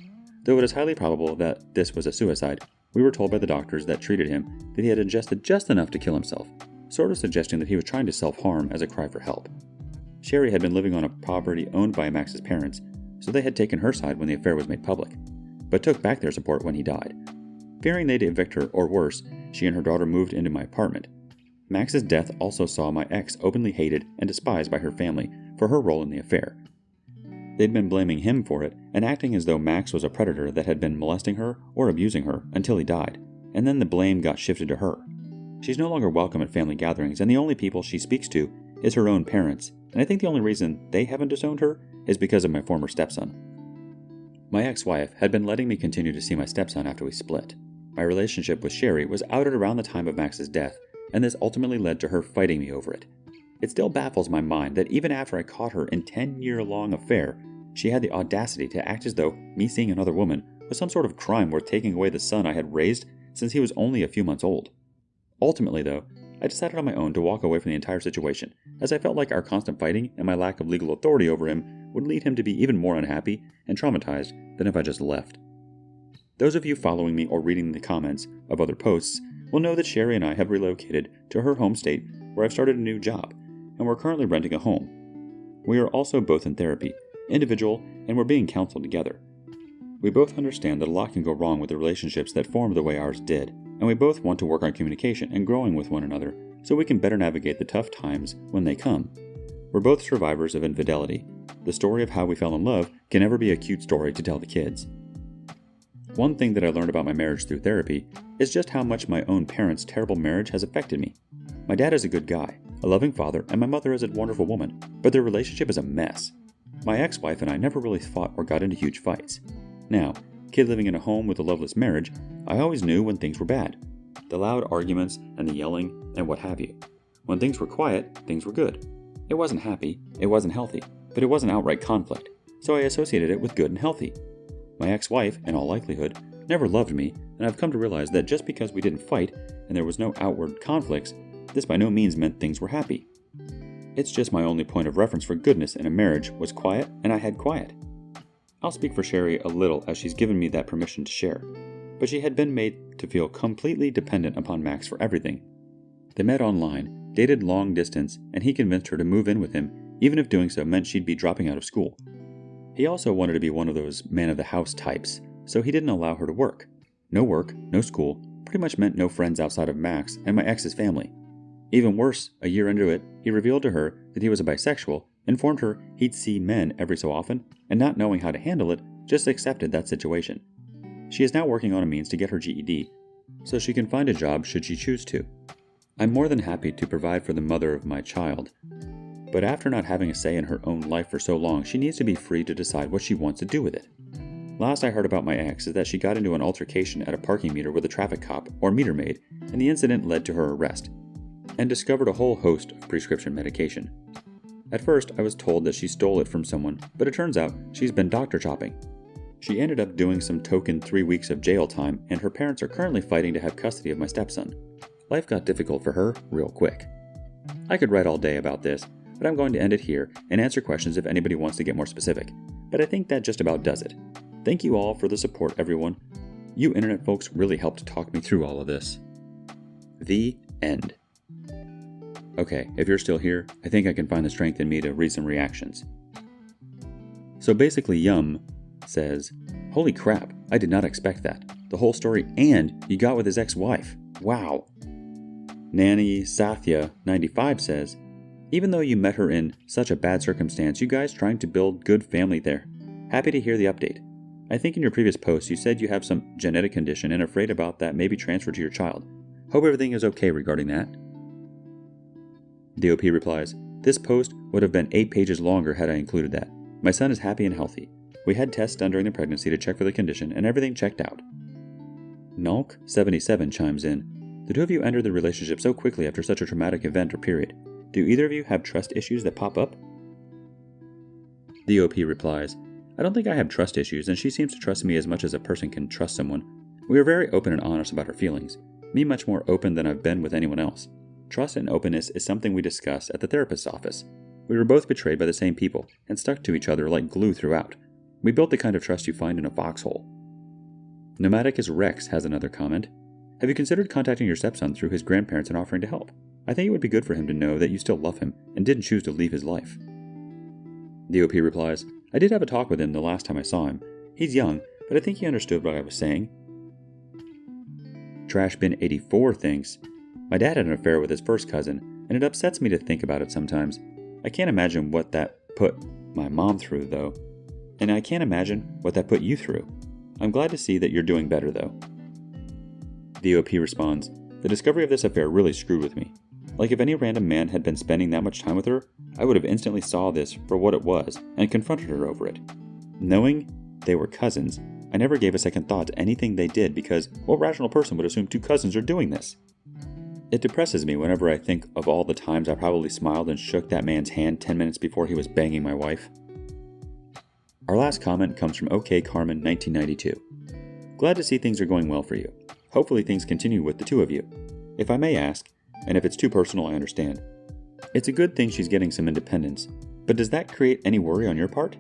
Though it is highly probable that this was a suicide, we were told by the doctors that treated him that he had ingested just enough to kill himself, sort of suggesting that he was trying to self-harm as a cry for help. Sherry had been living on a property owned by Max's parents, so they had taken her side when the affair was made public, but took back their support when he died. Fearing they'd evict her, or worse, she and her daughter moved into my apartment. Max's death also saw my ex openly hated and despised by her family for her role in the affair. They'd been blaming him for it and acting as though Max was a predator that had been molesting her or abusing her until he died, and then the blame got shifted to her. She's no longer welcome at family gatherings, and the only people she speaks to is her own parents, and I think the only reason they haven't disowned her is because of my former stepson. My ex-wife had been letting me continue to see my stepson after we split. My relationship with Sherry was outed around the time of Max's death, and this ultimately led to her fighting me over it. It still baffles my mind that even after I caught her in a 10-year-long affair, she had the audacity to act as though me seeing another woman was some sort of crime worth taking away the son I had raised since he was only a few months old. Ultimately, though, I decided on my own to walk away from the entire situation, as I felt like our constant fighting and my lack of legal authority over him would lead him to be even more unhappy and traumatized than if I just left. Those of you following me or reading the comments of other posts will know that Sherry and I have relocated to her home state where I've started a new job, and we're currently renting a home. We are also both in therapy, individual, and we're being counseled together. We both understand that a lot can go wrong with the relationships that formed the way ours did, and we both want to work on communication and growing with one another so we can better navigate the tough times when they come. We're both survivors of infidelity. The story of how we fell in love can never be a cute story to tell the kids. One thing that I learned about my marriage through therapy is just how much my own parents' terrible marriage has affected me. My dad is a good guy, a loving father, and my mother is a wonderful woman, but their relationship is a mess. My ex-wife and I never really fought or got into huge fights. Now, kid living in a home with a loveless marriage, I always knew when things were bad. The loud arguments and the yelling and what have you. When things were quiet, things were good. It wasn't happy, it wasn't healthy, but it wasn't outright conflict, so I associated it with good and healthy. My ex-wife, in all likelihood, never loved me, and I've come to realize that just because we didn't fight and there was no outward conflicts This by no means meant things were happy. It's just my only point of reference for goodness in a marriage was quiet, and I had quiet. I'll speak for Sherry a little as she's given me that permission to share, but she had been made to feel completely dependent upon Max for everything. They met online, dated long distance, and he convinced her to move in with him, even if doing so meant she'd be dropping out of school. He also wanted to be one of those man-of-the-house types, so he didn't allow her to work. No school, pretty much meant no friends outside of Max and my ex's family. Even worse, a year into it, he revealed to her that he was a bisexual, informed her he'd see men every so often, and not knowing how to handle it, just accepted that situation. She is now working on a means to get her GED, so she can find a job should she choose to. I'm more than happy to provide for the mother of my child, but after not having a say in her own life for so long, she needs to be free to decide what she wants to do with it. Last I heard about my ex is that she got into an altercation at a parking meter with a traffic cop or meter maid, and the incident led to her arrest, and discovered a whole host of prescription medication. At first, I was told that she stole it from someone, but it turns out she's been doctor shopping. She ended up doing some token 3 weeks of jail time, and her parents are currently fighting to have custody of my stepson. Life got difficult for her real quick. I could write all day about this, but I'm going to end it here and answer questions if anybody wants to get more specific. But I think that just about does it. Thank you all for the support, everyone. You internet folks really helped talk me through all of this. The end. Okay, if you're still here, I think I can find the strength in me to read some reactions. So basically, Yum says, "Holy crap, I did not expect that. The whole story and you got with his ex-wife. Wow." Nanny Sathya 95 says, "Even though you met her in such a bad circumstance, you guys trying to build good family there. Happy to hear the update. I think in your previous post you said you have some genetic condition and afraid about that maybe transferred to your child. Hope everything is okay regarding that." DOP replies, "This post would have been 8 pages longer had I included that. My son is happy and healthy. We had tests done during the pregnancy to check for the condition and everything checked out." Nalk77 chimes in, "The two of you entered the relationship so quickly after such a traumatic event or period. Do either of you have trust issues that pop up?" DOP replies, "I don't think I have trust issues, and she seems to trust me as much as a person can trust someone. We are very open and honest about our feelings. Me much more open than I've been with anyone else. Trust and openness is something we discuss at the therapist's office. We were both betrayed by the same people and stuck to each other like glue throughout. We built the kind of trust you find in a foxhole." Nomadicus Rex has another comment. "Have you considered contacting your stepson through his grandparents and offering to help? I think it would be good for him to know that you still love him and didn't choose to leave his life." DOP replies, "I did have a talk with him the last time I saw him. He's young, but I think he understood what I was saying." Trashbin84 thinks, "My dad had an affair with his first cousin, and it upsets me to think about it sometimes. I can't imagine what that put my mom through, though. And I can't imagine what that put you through. I'm glad to see that you're doing better, though." DOP responds, "The discovery of this affair really screwed with me. Like if any random man had been spending that much time with her, I would have instantly saw this for what it was and confronted her over it. Knowing they were cousins, I never gave a second thought to anything they did because what rational person would assume two cousins are doing this? It depresses me whenever I think of all the times I probably smiled and shook that man's hand 10 minutes before he was banging my wife." Our last comment comes from OK Carmen 1992. "Glad to see things are going well for you. Hopefully things continue with the two of you. If I may ask, and if it's too personal I understand, it's a good thing she's getting some independence, but does that create any worry on your part?"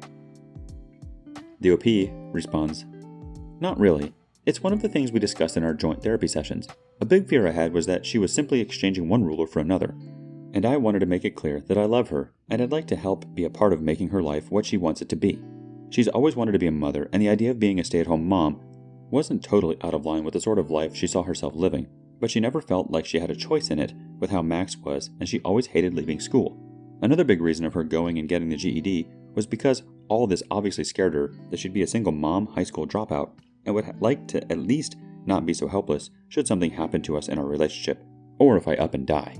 DOP responds, "Not really. It's one of the things we discussed in our joint therapy sessions. A big fear I had was that she was simply exchanging one ruler for another, and I wanted to make it clear that I love her and I'd like to help be a part of making her life what she wants it to be. She's always wanted to be a mother, and the idea of being a stay-at-home mom wasn't totally out of line with the sort of life she saw herself living, but she never felt like she had a choice in it with how Max was, and she always hated leaving school. Another big reason of her going and getting the GED was because all this obviously scared her that she'd be a single mom, high school dropout, and would like to at least not be so helpless should something happen to us in our relationship, or if I up and die."